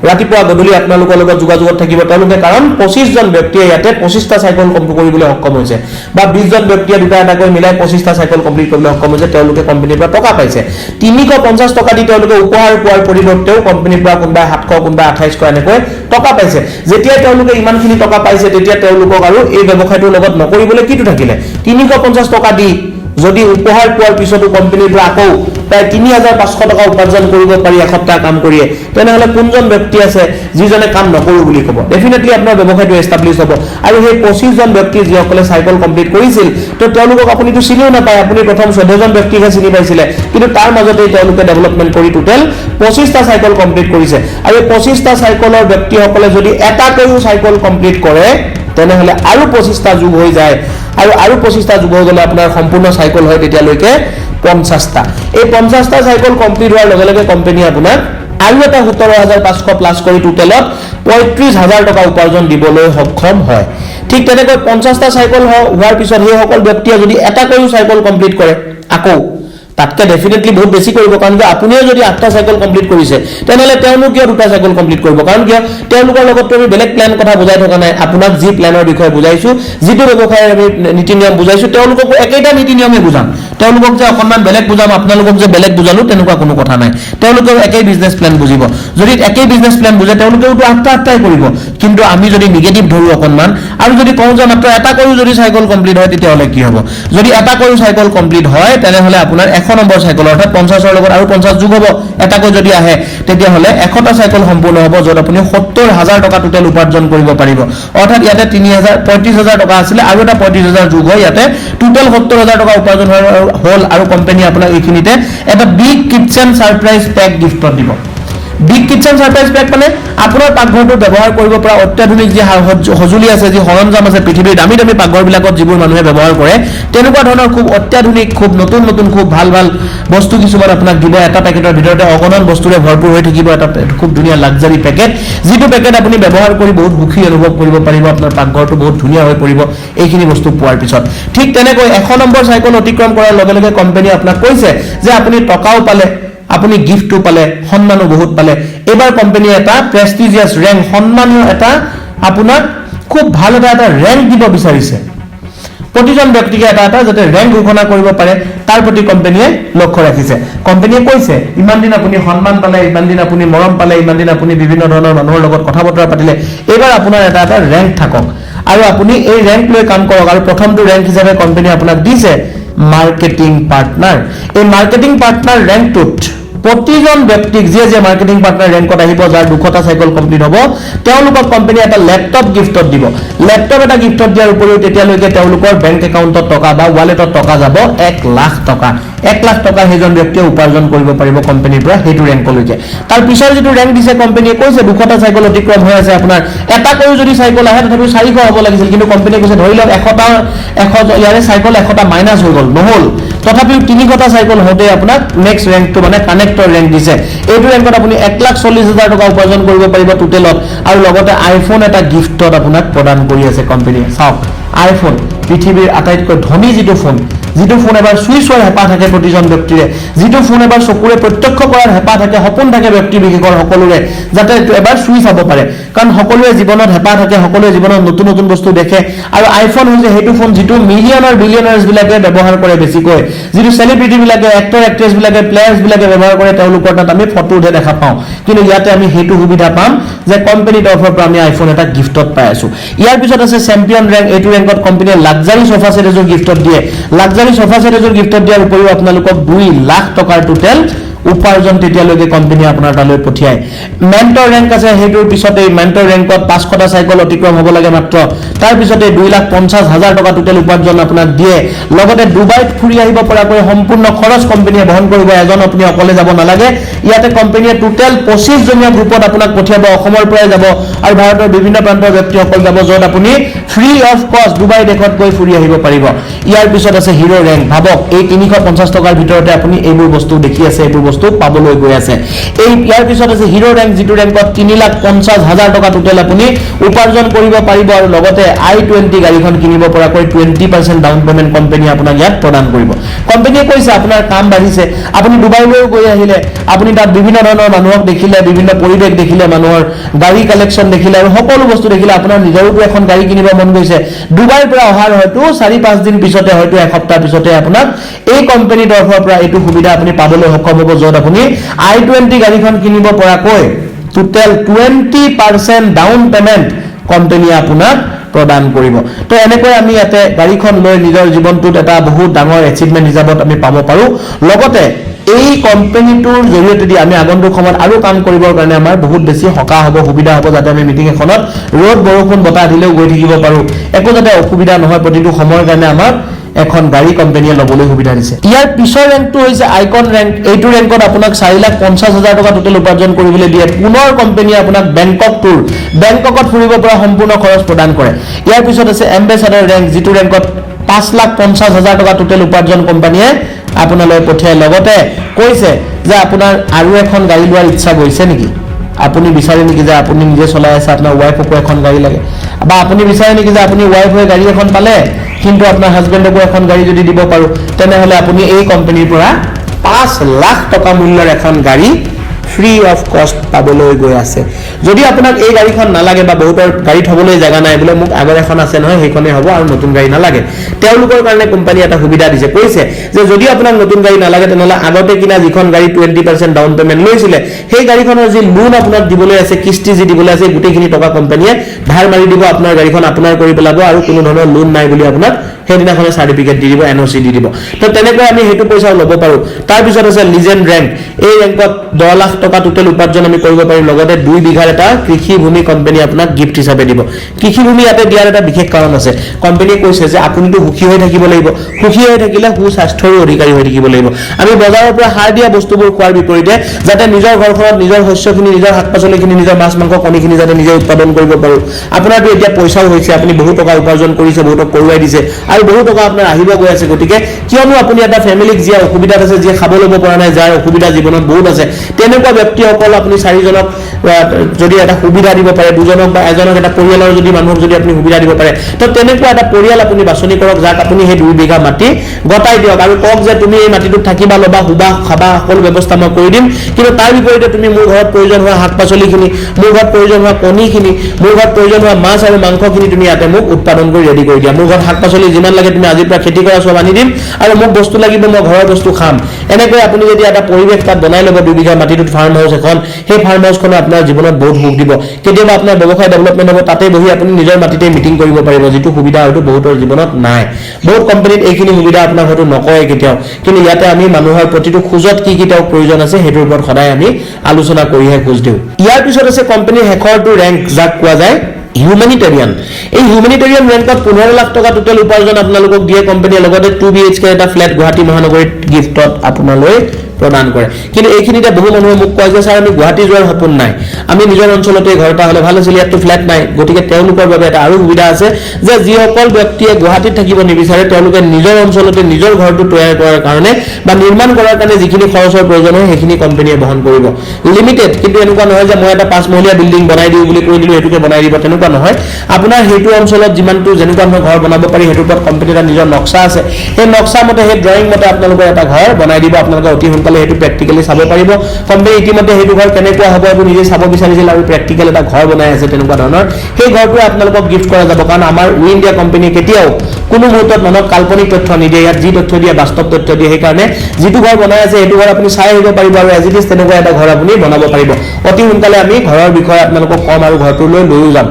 ৰাতিপুৱা গধূলি আপোনালোকৰ লগত যোগাযোগত থাকিব তেওঁলোকে কাৰণ 25 জন ব্যক্তিয়ে ইয়াতে 25টা সাইকেল কমপ্লিট কৰিবলৈ সক্ষম হৈছে বা 20 জন ব্যক্তিয়ে দুটা এটাকৈ মিলাই 25টা সাইকেল কমপ্লিট কৰিবলৈ সক্ষম হৈছে তেওঁলোকে কোম্পানীৰ পৰা টকা পাইছে 350 টকা দি তেওঁলোকে উপহাৰ পোৱাৰ পৰিৱৰ্তেও কোম্পানীৰ পৰা কোনবা 700 কোনবা 2800 এনেকৈ টকা পাইছে যেতিয়া তেওঁলোকে ইমানখিনি টকা পাইছে তেতিয়া তেওঁলোকক আৰু এই ব্যৱসায়টোৰ লগত নকৰিবলৈ কিটো থাকিলে 350 টকা দি যদি উপহাৰ পোৱাৰ পিছতো কোম্পানীৰ পৰা আকৌ প্ৰায় 3500 টকা উপাৰ্জন কৰিব পাৰি এসপ্তাহ কাম কৰিয়ে তেনেহলে কোনজন ব্যক্তি আছে যিজনে কাম নকৰো বুলি ক'ব ডেফিনেটলি আপোনাৰ ব্যৱসায়টো এষ্টাবলিশ হ'ব আৰু সেই 25 জন ব্যক্তি যিসকলে সাইকেল কমপ্লিট কৰিছিল তো তেওঁলোকক আপুনিটো চিনিও নাপায় আপুনি প্ৰথম 14 জন ব্যক্তিকে চিনি পাইছিলে কিন্তু তাৰ মাজতে তেওঁলোকে ডেভেলপমেন্ট কৰি টোটাল 25টা সাইকেল কমপ্লিট কৰিছে আৰু 25টা সাইকেলৰ ব্যক্তিসকলে যদি এটাকৈও সাইকেল কমপ্লিট কৰে তেনেহলে আৰু 25টা যোগ হৈ যায় আৰু 25টা যোগ হৈ গলে আপোনাৰ সম্পূৰ্ণ সাইকেল হয় তেতিয়ালৈকে 50টা এই 50টা সাইকেল কমপ্লিট হোৱাৰ লগে লগে কোম্পানী আপোনাৰ আৰু এটা 17500 প্লাস কৰি টোটালত 35000 টকা উপাৰ্জন দিবলৈ সক্ষম হয় ঠিক তেনেকৈ 50টা চাইকেল হোৱাৰ পিছত সেই সকল ব্যক্তিয়ে যদি এটা কৰিও চাইকেল কমপ্লিট কৰে আকৌ তাতকে ডেফিনেটলি বহুত বেছি কৰিব কাৰণ যে আপুনিও যদি 8টা সাইকেল কমপ্লিট কৰিছে তেনেহলে তেওঁলোক কিয় 2টা সাইকেল কমপ্লিট কৰিব কাৰণ কিয় তেওঁলোকৰ লগত আমি বেলেগ প্ল্যান কথা বুজাই থকা নাই আপোনাক যি প্ল্যানৰ বিষয়ে বুজাইছো যিটো ব্যৱসায়ৰ আমি নীতি নিয়ম বুজাইছো তেওঁলোকক একেটা নীতি নিয়মে বুজাম তেওঁলোকক যে অকনমান বেলেগ বুজাম আপোনালোকক যে বেলেগ বুজালো তেনেকুৱা কোনো কথা নাই তেওঁলোকেও একেই বিজনেস প্ল্যান বুজিব যদি একেই বিজনেস প্ল্যান বুজে তেওঁলোকেও 8টাই কৰিব কিন্তু আমি যদি নেগেটিভ ধৰো অকনমান আৰু যদি কওঁ যে মাত্ৰ এটা কৰিও যদি সাইকেল কমপ্লিট হয় তেতিয়াহলে কি হ'ব যদি এটা কৰিও সাইকেল কমপ্লিট হয় তেনেহলে আপোনাৰ 100 নম্বৰ সাইকেল অৰ্থাৎ 50 ৰ লগত আৰু 50 যোগ হ'ব এটাকৈ যদি আহে তেতিয়াহলে 100টা সাইকেল সম্পূৰ্ণ হ'ব যত আপুনি 70000 টকা টোটাল উপাৰ্জন কৰিব পাৰিব অৰ্থাৎ ইয়াতে 35000 টকা আছিল আৰু এটা 35000 যোগ হয় ইয়াতে টোটাল 70000 টকা উপাৰ্জন হল আৰু কোম্পানী আপোনাক এইখিনিতে এটা বিগ কিচেন সাৰপ্ৰাইজ পেক গিফটত দিব বিগ কিচেন সাৰপ্ৰাইজ পেক মানে আপোনাৰ পাকঘৰটো ব্যৱহাৰ কৰিব পৰা অত্যাধুনিক যি হজুলি আছে যি সৰঞ্জাম আছে পৃথিৱীৰ দামী দামী পাকঘৰ বিলাকত যিবোৰ মানুহে ব্যৱহাৰ কৰে তেনেকুৱা ধৰণৰ খুব অত্যাধুনিক খুব নতুন নতুন খুব ভাল ভাল বস্তু কিছুমান আপোনাক দিব এটা পেকেটৰ ভিতৰতে অগণন বস্তুৰে ভৰপুৰ হৈ থাকিব এটা খুব ধুনীয়া লাক্সাৰি পেকেট যিটো পেকেট আপুনি ব্যৱহাৰ কৰি বহুত সুখী অনুভৱ কৰিব পাৰিব আপোনাৰ পাকঘৰটো বহুত ধুনীয়া হৈ পৰিব এইখিনি বস্তু পোৱাৰ পিছত ঠিক তেনেকৈ 100 নম্বৰ সাইকেল অতিক্ৰম কৰাৰ লগে লগে কোম্পানী আপোনাক কৈছে যে আপুনি টকাও পালে আপুনি গিফটও পালে সম্মানও বহুত পালে এবাৰ কোম্পানী এটা প্ৰেষ্টিজিয়াস ৰেংক সম্মানীয় এটা আপোনাক খুব ভাল এটা ৰেংক দিব বিচাৰিছে প্ৰতিজন ব্যক্তিকে এটা যাতে ৰেংক ঘোষণা কৰিব পাৰে তাৰ প্ৰতি কোম্পানীয়ে লক্ষ্য ৰাখিছে কোম্পানীয়ে কৈছে ইমান দিন আপুনি সম্মান পালে ইমান দিন আপুনি মৰম পালে ইমান দিন আপুনি বিভিন্ন ধৰণৰ মানুহৰ লগত কথা বতৰা পাতিলে এবাৰ আপোনাৰ এটা ৰেংক থাকক আৰু আপুনি এই ৰেংক লৈ কাম কৰক আৰু প্ৰথমটো ৰেংক হিচাপে কোম্পানী আপোনাক দিছে মাৰ্কেটিং পাৰ্টনাৰ এই মাৰ্কেটিং পাৰ্টনাৰ ৰেংকটোত প্ৰতিজন ব্যক্তিক যে মাৰ্কেটিং পাৰ্টনাৰ ৰেংকত আহিব যাৰ 200টা সাইকেল কমপ্লিট হ'ব তেওঁলোকক কোম্পানী এটা ল্যাপটপ গিফটত দিব ল্যাপটপ এটা গিফটত দিয়াৰ উপৰিও তেতিয়ালৈকে তেওঁলোকৰ বেংক একাউণ্টত টকা বা ওয়ালেটত টকা যাব 1 লাখ টকা 1 লাখ টকা হেজন ব্যক্তিয়ে উপাৰ্জন কৰিব পাৰিব কোম্পানীৰ পৰা হেতু ৰেংকলৈকে তাৰ পিছৰ যেটো ৰেংক দিছে কোম্পানীয়ে কৈছে 200টা সাইকেল অতিক্ৰম হৈ আছে আপোনাৰ এটা কৰি যদি সাইকেল আহে তথাপি 400 হ'ব লাগিছিল কিন্তু কোম্পানীয়ে কৈছে ধৰি লওক 100 ইয়াৰে সাইকেল 100টা মাইনাস হৈ গল নহল তথাপিও 300টা সাইকেল হতে আপোনাক নেক্সট ৰেংকটো মানে কানেক্টৰ ৰেংক দিছে এইটো ৰেংকত আপুনি 1,40,000 টকা উপাৰ্জন কৰিব পাৰিব টোটেলত আৰু লগতে আইফোন এটা গিফটত আপোনাক প্ৰদান কৰি আছে কোম্পানীয়ে চাওক আইফোন পৃথিৱীৰ আটাইতকৈ ধনী যিটো ফোন এবাৰ সুইচ হোৱাৰ হেঁপাহ থাকে প্ৰতিজন ব্যক্তিৰে যিটো ফোন এবাৰ চকুৰে প্ৰত্যক্ষ কৰাৰ হেঁপাহ থাকে সপোন থাকে ব্যক্তি বিশেষৰ সকলোৰে যাতে এবাৰ সুইচ হ'ব পাৰে কাৰণ সকলোৰে জীৱনত হেঁপাহ থাকে সকলোৰে জীৱনত নতুন নতুন বস্তু দেখে আৰু আইফোন হৈছে সেইটো ফোন যিটো মিলিয়নাৰ বিলিয়নাৰ্স বিলাকে ব্যৱহাৰ কৰে বেছিকৈ যিটো সেলিব্ৰিটি বিলাকে এক্টৰ এক্ট্ৰেছ বিলাকে প্লেয়াৰ্স বিলাকে ব্যৱহাৰ কৰে তেওঁলোকৰ তাত আমি ফটোতে দেখা পাওঁ কিন্তু ইয়াতে আমি সেইটো সুবিধা পাম যে কোম্পানীৰ তৰফৰ পৰা আমি আইফোন এটা গিফটত পাই আছো ইয়াৰ পিছত আছে চেম্পিয়ন ৰেংক এইটো ৰেংকত কোম্পানীয়ে লাক্সাৰি সোফা সেট এযোৰ গিফটত দিয়ে লাক্সাৰি সোফা সেট এযোৰ গিফটত দিয়াৰ উপৰিও আপোনালোকক 2 লাখ টকাৰ টোটেল উপাৰ্জন তেতিয়ালৈকে কোম্পানী আপোনাৰ তালৈ পঠিয়ায় মেন্টৰ ৰেংক আছে হেতুৰ পিছতে মেন্টৰ ৰেংকত 500টা সাইকেল অতিক্ৰম হ'ব লাগে মাত্ৰ তাৰ পিছতে 2,50,000 টকা টোটেল উপাৰ্জন আপোনাক দিয়ে লগতে ডুবাইত ফুৰি আহিব পৰাকৈ সম্পূৰ্ণ খৰচ কোম্পানীয়ে বহন কৰিব এজন আপুনি অকলে যাব নালাগে ইয়াতে কোম্পানীয়ে টোটেল 25 জনীয়া গ্ৰুপত আপোনাক পঠিয়াব অসমৰ পৰাই যাব আৰু ভাৰতৰ বিভিন্ন প্ৰান্তৰ ব্যক্তিসকল যাব যত আপুনি ফ্ৰী অফ কষ্ট ডুবাই দেশত গৈ ফুৰি আহিব পাৰিব ইয়াৰ পিছত আছে হিৰো ৰেংক ভাবক এই 350 টকাৰ ভিতৰতে আপুনি এইবোৰ বস্তু দেখি আছে এইবোৰ বস্তু পাবলৈ গৈ আছে এই ইয়াৰ পিছত আছে হিৰো ৰেংক যিটো ৰেংকত 3,50,000 টকা টোটেল আপুনি উপাৰ্জন কৰিব পাৰিব আৰু লগতে i20 গাড়ীখন কিনিব পৰাকৈ 20% ডাউন পেমেন্ট কোম্পানী আপোনাক ইয়াত প্ৰদান কৰিব কোম্পানীয়ে কৈছে আপোনাৰ কাম বাঢ়িছে আপুনি ডুবাইলৈ গৈ আহিলে আপুনি তাত বিভিন্ন ধৰণৰ মানুহক দেখিলে বিভিন্ন পৰিৱেশ দেখিলে মানুহৰ গাড়ী কালেকচন দেখিলে আৰু সকলো বস্তু দেখিলে আপোনাৰ নিজৰো এখন গাড়ী কিনিব মন গৈছে ডুবাইৰ পৰা অহাৰ হয়তো 4-5 দিন পিছতে হয়তো এসপ্তাহ পিছতে আপোনাক এই কোম্পানীৰ তৰফৰ পৰা এইটো সুবিধা আপুনি পাবলৈ সক্ষম হ'ব যত আপুনি i20 গাড়ীখন কিনিব পৰাকৈ টোটেল 20% ডাউন পেমেন্ট কোম্পানীয়ে আপোনাক প্ৰদান কৰিব তো এনেকৈ আমি ইয়াতে গাড়ীখন লৈ নিজৰ জীৱনটোত এটা বহুত ডাঙৰ এচিভমেন্ট হিচাপত আমি পাব পাৰো লগতে এই কোম্পানীটোৰ জৰিয়তে আমি আগন্তুক সময়ত আৰু কাম কৰিবৰ কাৰণে আমাৰ বহুত বেছি সকাহ হ'ব সুবিধা হ'ব যাতে আমি মিটিং এখনত ৰ'দ বৰষুণ বতাহ দিলেও গৈ থাকিব পাৰো একো যাতে অসুবিধা নহয় প্ৰতিটো সময়ৰ কাৰণে আমাৰ এখন গাড়ী কোম্পানীয়ে লবলৈ সুবিধা দিছে ইয়াৰ পিছৰ ৰেংকটো হৈছে আইকন ৰেংক এইটো ৰেংকত আপোনাক 4,50,000 টকা টোটেল উপাৰ্জন কৰিবলৈ দিয়ে পুনৰ কোম্পানীয়ে আপোনাক বেংককত ফুৰিব পৰা সম্পূৰ্ণ খৰচ প্ৰদান কৰে ইয়াৰ পিছত আছে এম্বেছাডৰ ৰেংক যিটো ৰেংকত 5,50,000 টকা টোটেল উপাৰ্জন কোম্পানীয়ে আপোনালৈ পঠিয়াই লগতে কৈছে যে আপোনাৰ আৰু এখন গাড়ী লোৱাৰ ইচ্ছা গৈছে নেকি আপুনি বিচাৰে নেকি যে আপুনি নিজে চলাই আছে আপোনাৰ ওয়াইফকো এখন গাড়ী লাগে বা আপুনি বিচাৰে নেকি যে আপুনি ওয়াইফ হৈ গাড়ী এখন পালে কিন্তু আপোনাৰ হাজবেণ্ডকো এখন গাড়ী যদি দিব পাৰো তেনেহলে আপুনি এই কোম্পানীৰ পৰা 5 লাখ টকা মূল্যৰ এখন গাড়ী ফ্ৰী অফ কষ্ট পাবলৈ গৈ আছে যদি আপোনাক এই গাড়ীখন নালাগে বা বহুতৰ গাড়ী থবলৈ জায়গা নাই বলে মোক আগৰ এখন আছে নহয় সেইখনে হ'ব আৰু নতুন গাড়ী নালাগে তেওঁলোকৰ কাৰণে কোম্পানী এটা সুবিধা দিছে কৈছে যে যদি আপোনাক নতুন গাড়ী নালাগে তেনেহলে আগতে কিনা যিখন গাড়ী 20% ডাউন পেমেন্ট লৈছিলে সেই গাড়ীখনৰ যি লোন আপোনাক দিবলৈ আছে কিস্তি যি দিবলৈ আছে গোটেইখিনি টকা কোম্পানীয়ে ধাৰ মাৰি দিব আপোনাৰ গাড়ীখন আপোনাৰ কৰি পেলাব আৰু কোনো ধৰণৰ লোন নাই বুলি আপোনাক সেইদিনাখনে সাৰ্টিফিকেট দি দিব এনঅসি দি দিব তো তেনেকৈ আমি হেতু পইচা ল'ব পাৰো তাৰ পিছত আছে লিজেন্ড ৰেংক এই ৰেংকত 10 লাখ টকা টোটাল উপাৰ্জন আমি কৰিব পাৰিম লগতে 2 বিঘাৰ এটা কৃষি ভূমি কোম্পানী আপোনাক গিফ্ট হিচাপে দিব কৃষি ভূমি ইয়াতে দিয়াৰ এটা বিশেষ কাৰণ আছে কোম্পানীয়ে কৈছে যে আপুনিটো সুখী হৈ থাকিব লাগিব সুখী হৈ থাকিলে সুস্বাস্থ্যৰ অধিকাৰী হৈ থাকিব লাগিব আমি বজাৰৰ পৰা সাৰ দিয়া বস্তুবোৰ খোৱাৰ বিপৰীতে যাতে নিজৰ ঘৰখনত নিজৰ শস্যখিনি নিজৰ শাক-পাচলিখিনি নিজৰ মাছ মাংস কণীখিনি যাতে নিজে উৎপাদন কৰিব পাৰো আপোনাৰটো এতিয়া পইচাও হৈছে আপুনি বহু টকা উপাৰ্জন কৰিছে বহু টকা কৰোৱাই দিছে আৰু বহু টকা আপোনাৰ আহিব গৈ আছে গতিকে কিয়নো আপুনি এটা ফ্যামিলিক যি অসুবিধা আছে যি খাব ল'ব পৰা নাই যাৰ অসুবিধা জীৱনত বহুত আছে তেনেকুৱা ব্যক্তিসকল আপুনি 4 জনক যদি এটা সুবিধা দিব পাৰে দুজনক বা এজনক এটা পৰিয়ালৰ যদি মানুহক যদি আপুনি সুবিধা দিব পাৰে তো তেনেকুৱা এটা পৰিয়াল আপুনি বাছনি কৰক যাক আপুনি সেই 2 বিঘা মাটি গটাই দিয়ক আৰু কক যে তুমি এই মাটিটোত থাকিবা লবা হুবা খাবা সকলো ব্যৱস্থা মই কৰি দিম কিন্তু তাৰ বিপৰীতে তুমি মোৰ ঘৰত প্ৰয়োজন হোৱা শাক-পাচলিখিনি মোৰ ঘৰত প্ৰয়োজন হোৱা কণীখিনি মোৰ ঘৰত প্ৰয়োজন হোৱা মাছ আৰু মাংসখিনি তুমি ইয়াতে মোক উৎপাদন কৰি ৰেডি কৰি দিয়া মোৰ ঘৰত শাক-পাচলি যিমান লাগে তুমি আজিৰ পৰা খেতি কৰা সব আনি দিম আৰু মোক বস্তু লাগিব মই ঘৰৰ বস্তু খাম এনেকৈ আপুনি যদি এটা পৰিৱেশ তাত বনাই ল'ব 2 বিঘা মাটিটোত ফাৰ্ম হাউস এখন সেই ফাৰ্ম হাউসখন আপোনাৰ জীৱনত বহুত সুখ দিব কেতিয়াবা আপোনাৰ ব্যৱসায় ডেভেলপমেন্ট হ'ব তাতে বহি আপুনি নিজৰ মাটিতে মিটিং কৰিব পাৰিব যেটো সুবিধা হয়তো বহুতৰ জীৱনত নাই বহুত কোম্পানীত এইখিনি সুবিধা আপোনাক হয়তো নকয় কেতিয়াও কিন্তু ইয়াতে আমি মানুহৰ প্ৰতিটো খুজত কি কি তাও প্ৰয়োজন আছে হেতুৰ ওপৰত সদায় আমি আলোচনা কৰিহে খুজ দিও ইয়াৰ পিছত আছে কোম্পানীৰ হেকৰটো ৰেংক যাক কোৱা যায় হিউম্যানিটেৰিয়ান এই হিউম্যানিটেৰিয়ান ৰেংকত 15 লাখ টকা টোটাল উপাৰ্জন আপোনালোকক দিয়ে কোম্পানীয়ে লগতে 2 BHK এটা ফ্ল্যাট গুৱাহাটী মহানগৰীত গিফটত আপোনালৈ প্ৰদান কৰে কিন্তু এইখিনিতে বহু মানুহে মোক কয় যে স্যাৰ আমি গুৱাহাটী যোৱাৰ সপোন নাই আমি নিজৰ অঞ্চলতে ঘৰ এটা হলে ভাল আছিল ইয়াতো ফ্ল্যাট নাই গতিকে তেওঁলোকৰ বাবে এটা আৰু সুবিধা আছে যে যিসকল ব্যক্তিয়ে গুৱাহাটীত থাকিব নিবিচাৰে তেওঁলোকে নিজৰ অঞ্চলতে নিজৰ ঘৰটো তৈয়াৰ কৰাৰ কাৰণে বা নিৰ্মাণ কৰাৰ কাৰণে যিখিনি খৰচৰ প্ৰয়োজন হয় সেইখিনি কোম্পানীয়ে বহন কৰিব লিমিটেড কিন্তু এনেকুৱা নহয় যে মই এটা 5 মহলীয়া বিল্ডিং বনাই দিও বুলি কৈ দিলো হেতুকে বনাই দিব তেনেকুৱা নহয় আপোনাৰ হেতু অঞ্চলত যিমানটো যেনেকুৱা ঘৰ বনাব পাৰি হেতুৰ ওপৰত কোম্পানীৰ এটা নিজৰ নকশা আছে সেই নকশা মতে সেই ড্ৰয়িং মতে আপোনালোকৰ এটা ঘৰ বনাই দিব আপোনালোকে অতি সোনকালে হেতু প্ৰ্যাকটিক্যালি চাব পাৰিব কোম্পানী ইতিমধ্যে হেতু ঘৰ কেনেকুৱা হ'ব আপুনি নিজে চাব বিচাৰিছিল আৰু প্ৰ্যাকটিক্যাল এটা ঘৰ বনাই আছে তেনেকুৱা ধৰণৰ সেই ঘৰটো আপোনালোকক গিফট কৰা যাব কাৰণ আমাৰ weindia কোম্পানী কেতিয়াও কোনো মুহূৰ্তত মানুহক কাল্পনিক তথ্য নিদিয়ে ইয়াত যি তথ্য দিয়ে বাস্তৱ তথ্য দিয়ে সেই কাৰণে যেটো ঘৰ বনাই আছে হেতু ঘৰ আপুনি চাই আহিব পাৰিব আৰু এজ ইট ইজ তেনেকুৱা এটা ঘৰ আপুনি বনাব পাৰিব অতি সোনকালে আমি ঘৰৰ বিষয়ে আপোনালোকক কম আৰু ঘৰটো লৈ যাম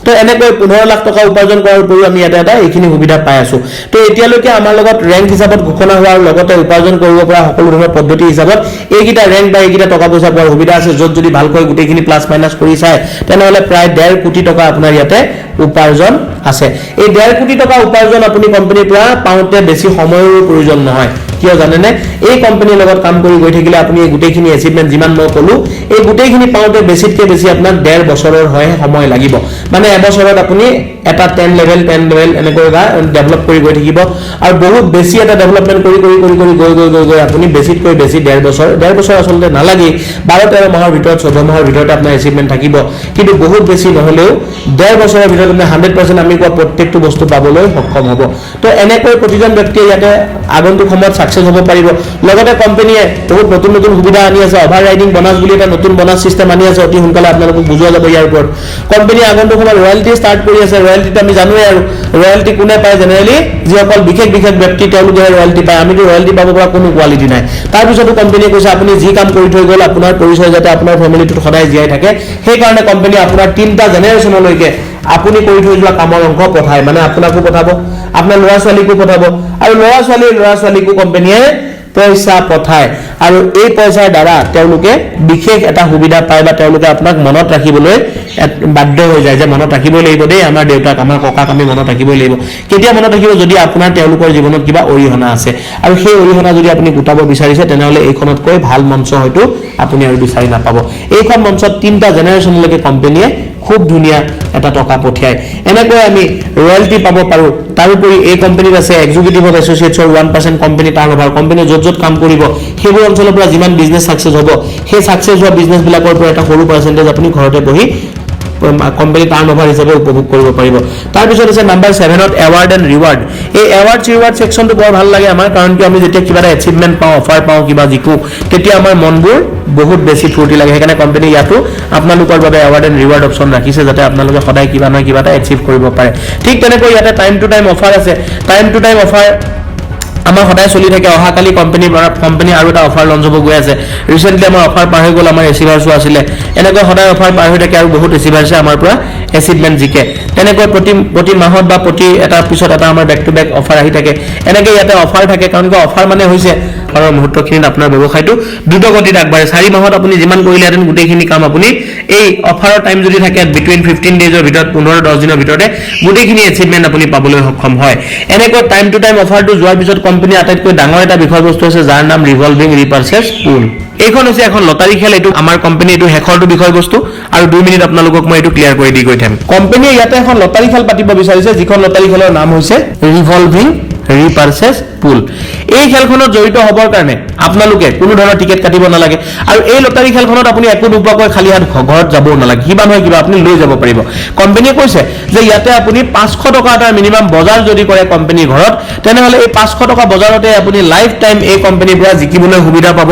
তো এনেকৈ 15 লাখ টকা উপাৰ্জন কৰাৰ উপৰিও আমি এটা এইখিনি সুবিধা পাই আছো তো এতিয়ালৈকে আমাৰ লগত ৰেংক হিচাপত ঘোষণা হোৱাৰ লগতে উপাৰ্জন কৰিব পৰা সকলো ধৰণৰ পদ্ধতি হিচাপত এইকিটা ৰেংক বা এইকিটা টকা পইচা পোৱাৰ সুবিধা আছে যত যদি ভালকৈ গুটেইখিনি প্লাস মাইনাস কৰি চাই তেনেহলে প্ৰায় 1.5 কোটি টকা আপোনাৰ ইয়াতে উপাৰ্জন আছে এই 1.5 কোটি টকা উপাৰ্জন আপুনি কোম্পানীৰ পৰা পাওঁতে বেছি সময়ৰ প্ৰয়োজন নহয় কিয় জানেনে এই কোম্পানীৰ লগত কাম কৰি গৈ থাকিলে আপুনি এই গুটেইখিনি এচিভমেন্ট যিমান মই কলো এই গুটেইখিনি পাওঁতে বেছিতকে বেছি আপোনাৰ 1.5 বছৰৰ হয় সময় লাগিব মানে এবছৰত আপুনি এটা 10 লেভেল এনেকৈ ডেভেলপ কৰি গৈ থাকিব আৰু বহুত বেছি এটা ডেভেলপমেন্ট কৰি গৈ আপুনি বেছিতকৈ বেছি 1.5 বছৰ আসলতে নালাগে 12-13 মাহৰ ভিতৰত 14 মাহৰ ভিতৰত আপোনাৰ এচিভমেন্ট থাকিব কিন্তু বহুত বেছি নহলেও 1.5 বছৰৰ ভিতৰত আপুনি 100% আমি কোৱা প্ৰত্যেকটো বস্তু পাবলৈ সক্ষম হ'ব তো এনেকৈ প্ৰতিজন ব্যক্তিয়ে ইয়াতে আগন্তুক সময়ত সাকসেস হ'ব পাৰিব লগতে কোম্পানীয়ে বহুত নতুন সুবিধা আনি আছে ওভাৰ ৰাইডিং বোনাছ বুলি এটা নতুন বোনাছ সিস্টেম আনি আছে অতি সোনকালে আপোনালোকক বুজোৱা যাব ইয়াৰ ওপৰত কোম্পানীয়ে আগন্তুক সময়ত ৰয়্যালটি স্টাৰ্ট কৰি আছে ৰয়্যালটিটো আমি জানোৱে আৰু ৰয়্যালটি কোনে পায় জেনাৰেলি যিসকল বিশেষ ব্যক্তি তেওঁলোকে ৰয়্যালটি পায় আমিতো ৰয়্যালটি পাব পৰা কোনো কোৱালিটি নাই তাৰ পিছতো কোম্পানীয়ে কৈছে আপুনি যি কাম কৰি থৈ গ'ল আপোনাৰ পৰিচয় যাতে আপোনাৰ ফ্যামিলিটোত সদায় জীয়াই থাকে সেই কাৰণে কোম্পানী আপোনাৰ 3টা জেনাৰেশনলৈকে আপুনি কৰি থৈ যোৱা কামৰ অংশ পঠায় মানে আপোনাকো পঠাব আপোনাৰ ল'ৰা ছোৱালীকো পঠাব আৰু ল'ৰা ছোৱালীকো কোম্পানীয়ে পইচা পঠায় আৰু এই পইচাৰ দ্বাৰা তেওঁলোকে বিশেষ এটা সুবিধা পায় বা তেওঁলোকে আপোনাক মনত ৰাখিবলৈ বাধ্য হৈ যায় যে মনত ৰাখিব লাগিব দেই আমাৰ দেউতাক আমাৰ ককাক আমি মনত ৰাখিব লাগিব কেতিয়া মনত ৰাখিব যদি আপোনাৰ তেওঁলোকৰ জীৱনত কিবা অৰিহণা আছে আৰু সেই অৰিহণা যদি আপুনি গুটাব বিচাৰিছে তেনেহলে এইখনতকৈ ভাল মঞ্চ হয়তো আপুনি আৰু বিচাৰি নাপাব এইখন মঞ্চত তিনটা জেনাৰেশনলৈকে কোম্পানীয়ে খুব ধুনিয়া এটা টকা পঠিয়ায় এনেকৈ আমি ৰয়্যালটি পাব পাৰো তাৰোপৰি এই কোম্পানীত আছে এক্সিকিউটিভ অফ এছ'চিয়েটছৰ 1% কোম্পানী টাৰ্নঅভাৰ কোম্পানী য'ত কাম কৰিব সেইবোৰ অঞ্চলৰ পৰা যিমান বিজনেছ সাকসেস হ'ব সেই সাকসেস হোৱা বিজনেছ বিলাকৰ পৰা এটা সৰু পাৰ্চেন্টেজ আপুনি ঘৰতে বহি কোম্পানী টাৰ্নঅভাৰ হিচাপে উপভোগ কৰিব পাৰিব তাৰ পিছত আছে নাম্বাৰ 7ত এৱাৰ্ড এণ্ড ৰিৱাৰ্ড এই এৱাৰ্ড ৰিৱাৰ্ড সেকশনটো বৰ ভাল লাগে আমাৰ কাৰণ কি আমি যেতিয়া কিবা এটা এচিভমেন্ট পাওঁ অফাৰ পাওঁ কিবা জিকো তেতিয়া আমাৰ মনবোৰ বহুত বেছি ফূৰ্তি লাগে সেইকাৰণে কোম্পানী ইয়াতো আপোনালোকৰ বাবে এৱাৰ্ড এণ্ড ৰিৱাৰ্ড অপচন ৰাখিছে যাতে আপোনালোকে সদায় কিবা নহয় কিবা এটা এচিভ কৰিব পাৰে ঠিক তেনেকৈ ইয়াতে টাইম টু টাইম অফাৰ আছে টাইম টু টাইম অফাৰ আমাৰ সদায় চলি থাকে অহাকালি কোম্পানী আৰু এটা অফাৰ লঞ্চ হ'ব গৈ আছে ৰিসেন্টলি আমাৰ অফাৰ পাৰ হৈ গ'ল আমাৰ এচিভাৰ্সো আছিলে এনেকৈ সদায় অফাৰ পাৰ হৈ থাকে আৰু বহুত এচিভাৰ্সে আমাৰ পৰা এচিভমেন্ট জিকে তেনেকৈ প্ৰতি মাহত বা প্ৰতি এটা পিছত এটা আমাৰ বেক টু বেক অফাৰ আহি থাকে এনেকৈ ইয়াতে অফাৰ থাকে কাৰণ কি অফাৰ মানে হৈছে অফাৰৰ মুহূৰ্তখিনিত আপোনাৰ ব্যৱসায়টো দ্ৰুত গতিত আগবাঢ়ে 4 মাহত আপুনি যিমান কৰিলেহেঁতেন গোটেইখিনি কাম আপুনি এই অফাৰৰ টাইম যদি থাকে বিটুইন 15 ডেজৰ ভিতৰত 15-10 দিনৰ ভিতৰতে গোটেইখিনি এচিভমেন্ট আপুনি পাবলৈ সক্ষম হয় এনেকৈ টাইম টু টাইম অফাৰটো যোৱাৰ পিছত কোম্পানী আটাইতকৈ ডাঙৰ এটা বিষয়বস্তু আছে যাৰ নাম ৰিভলভিং ৰিপাৰচেজ পুল এইখন হৈছে এখন লটাৰী খেল এইটো আমাৰ কোম্পানী এইটো হেখৰটো বিষয়বস্তু আৰু 2 মিনিট আপোনালোকক মই এইটো ক্লিয়াৰ কৰি দি গৈ থাম কোম্পানীয়ে ইয়াতে এখন লটাৰী খেল পাতিব বিচাৰিছে যিখন লটাৰী খেলৰ নাম হৈছে ৰিভলভিং ৰিপাৰচেজ পুল এই খেলখনত জড়িত হবৰ কাৰণে আপোনালোকে কোনো ধৰণৰ টিকেট কাটিব নালাগে আৰু এই লটাৰী খেলখনত আপুনি একো নোপোৱাকৈ খালি হাত ঘৰত যাব নালাগে কিবা নহয় কিবা আপুনি লৈ যাব পাৰিব কোম্পানীয়ে কৈছে যে ইয়াতে আপুনি 500 টকা এটা মিনিমাম বজাৰ যদি কৰে কোম্পানীৰ ঘৰত তেনেহলে এই 500 টকা বজাৰতে আপুনি লাইফ টাইম এই কোম্পানীৰ পৰা জিকিবলৈ সুবিধা পাব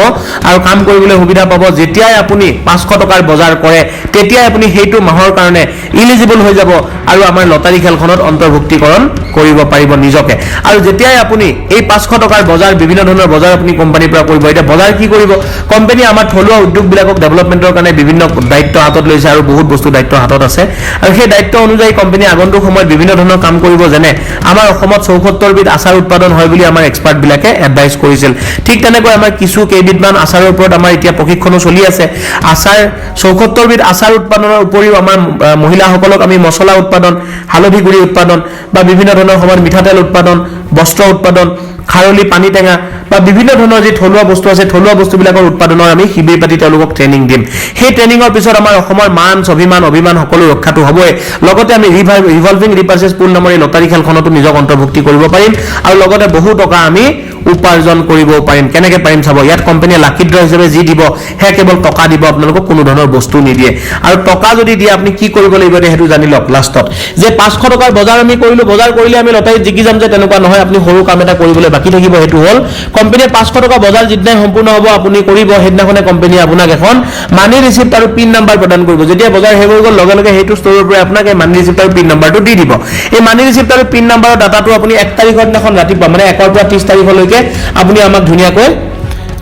আৰু কাম কৰিবলৈ সুবিধা পাব যেতিয়াই আপুনি 500 টকাৰ বজাৰ কৰে তেতিয়াই আপুনি সেইটো মাহৰ কাৰণে ইলিজিবল হৈ যাব আৰু আমাৰ লটাৰী খেলখনত অন্তৰ্ভুক্তিকৰণ কৰিব পাৰিব নিজকে আৰু যেতিয়াই আপুনি এই 500 টকাৰ বজাৰ বিভিন্ন ধৰণৰ বজাৰ আপুনি কোম্পানীৰ পৰা কৰিব এটা বজাৰ কি কৰিব কোম্পানী আমাৰ থলুৱা উদ্যোগ বিলাকক ডেভেলপমেন্টৰ কাৰণে বিভিন্ন দায়িত্ব হাতত লৈছে আৰু বহুত বস্তু দায়িত্ব হাতত আছে আৰু সেই দায়িত্ব অনুযায়ী কোম্পানী আগন্তুক সময়ত বিভিন্ন ধৰণৰ কাম কৰিব যেনে আমাৰ অসমত 74 বিধ আচাৰ উৎপাদন হয় বুলি আমাৰ এক্সপাৰ্ট বিলাকে এডভাইস কৰিছিল ঠিক তেনেকৈ আমাৰ কিছু কেইবিধমান আচাৰৰ ওপৰত আমাৰ এতিয়া প্ৰশিক্ষণো চলি আছে আচাৰ 74 বিধ আচাৰ উৎপাদনৰ উপৰিও আমাৰ মহিলাসকলক আমি মছলা উৎপাদন হালধি গুড়ি উৎপাদন বা বিভিন্ন ধৰণৰ সময়ত মিঠাতেল উৎপাদন বস্ত্ৰ উৎপাদন খাৰলি পানী টেঙা বা বিভিন্ন ধৰণৰ যে থলুৱা বস্তু আছে থলুৱা বস্তুবিলাকৰ উৎপাদনৰ আমি শিবিৰ পাতি তেওঁলোকক ট্ৰেনিং দিম সেই ট্ৰেনিঙৰ পিছত আমাৰ অসমৰ মান স্বাভিমান অভিমান সকলো ৰক্ষাটো হ'বই লগতে আমি ৰিভলভিং ৰিপাৰচেজ পুল নামৰ এই লটাৰী খেলখনতো নিজক অন্তৰ্ভুক্তি কৰিব পাৰিম আৰু লগতে বহু টকা আমি উপাৰ্জন কৰিব পাৰিম কেনেকৈ পাৰিম চাব ইয়াত কোম্পানীয়ে লাকি ড্ৰ হিচাপে যি দিব হে কেৱল টকা দিব আপোনালোকক কোনো ধৰণৰ বস্তু নিদিয়ে আৰু টকা যদি দিয়ে আপুনি কি কৰিব লাগিব হেতু জানি লওক লাষ্টত যে 500 টকাৰ বজাৰ আমি কৰিলো বজাৰ কৰিলে আমি লটাৰীত জিকি যাম যে তেনেকুৱা নহয় আপুনি সৰু কাম এটা কৰিবলৈ বাকি থাকিব হেতু হল কোম্পানীয়ে 500 টকা বজাৰ যিদিনা সম্পূৰ্ণ হ'ব আপুনি কৰিব হেদিনাখনে কোম্পানীয়ে আপোনাক এখন মানি ৰিসিপ্ট আৰু পিন নাম্বাৰ প্ৰদান কৰিব যেতিয়া বজাৰ শেষ হৈ গ'ল লগে লগে হেতু ষ্টৰৰ পৰা আপোনাক এই মানি ৰিসিপ্ট আৰু পিন নাম্বাৰটো দি দিব এই মানি ৰিসিপ্ট আৰু পিন নাম্বাৰৰ ডাটাটো আপুনি 1 তাৰিখৰ দিনাখন ৰাতিপুৱা মানে 1 পৰা 30 তাৰিখলৈকে আপুনি আমাক ধুনিয়াকৈ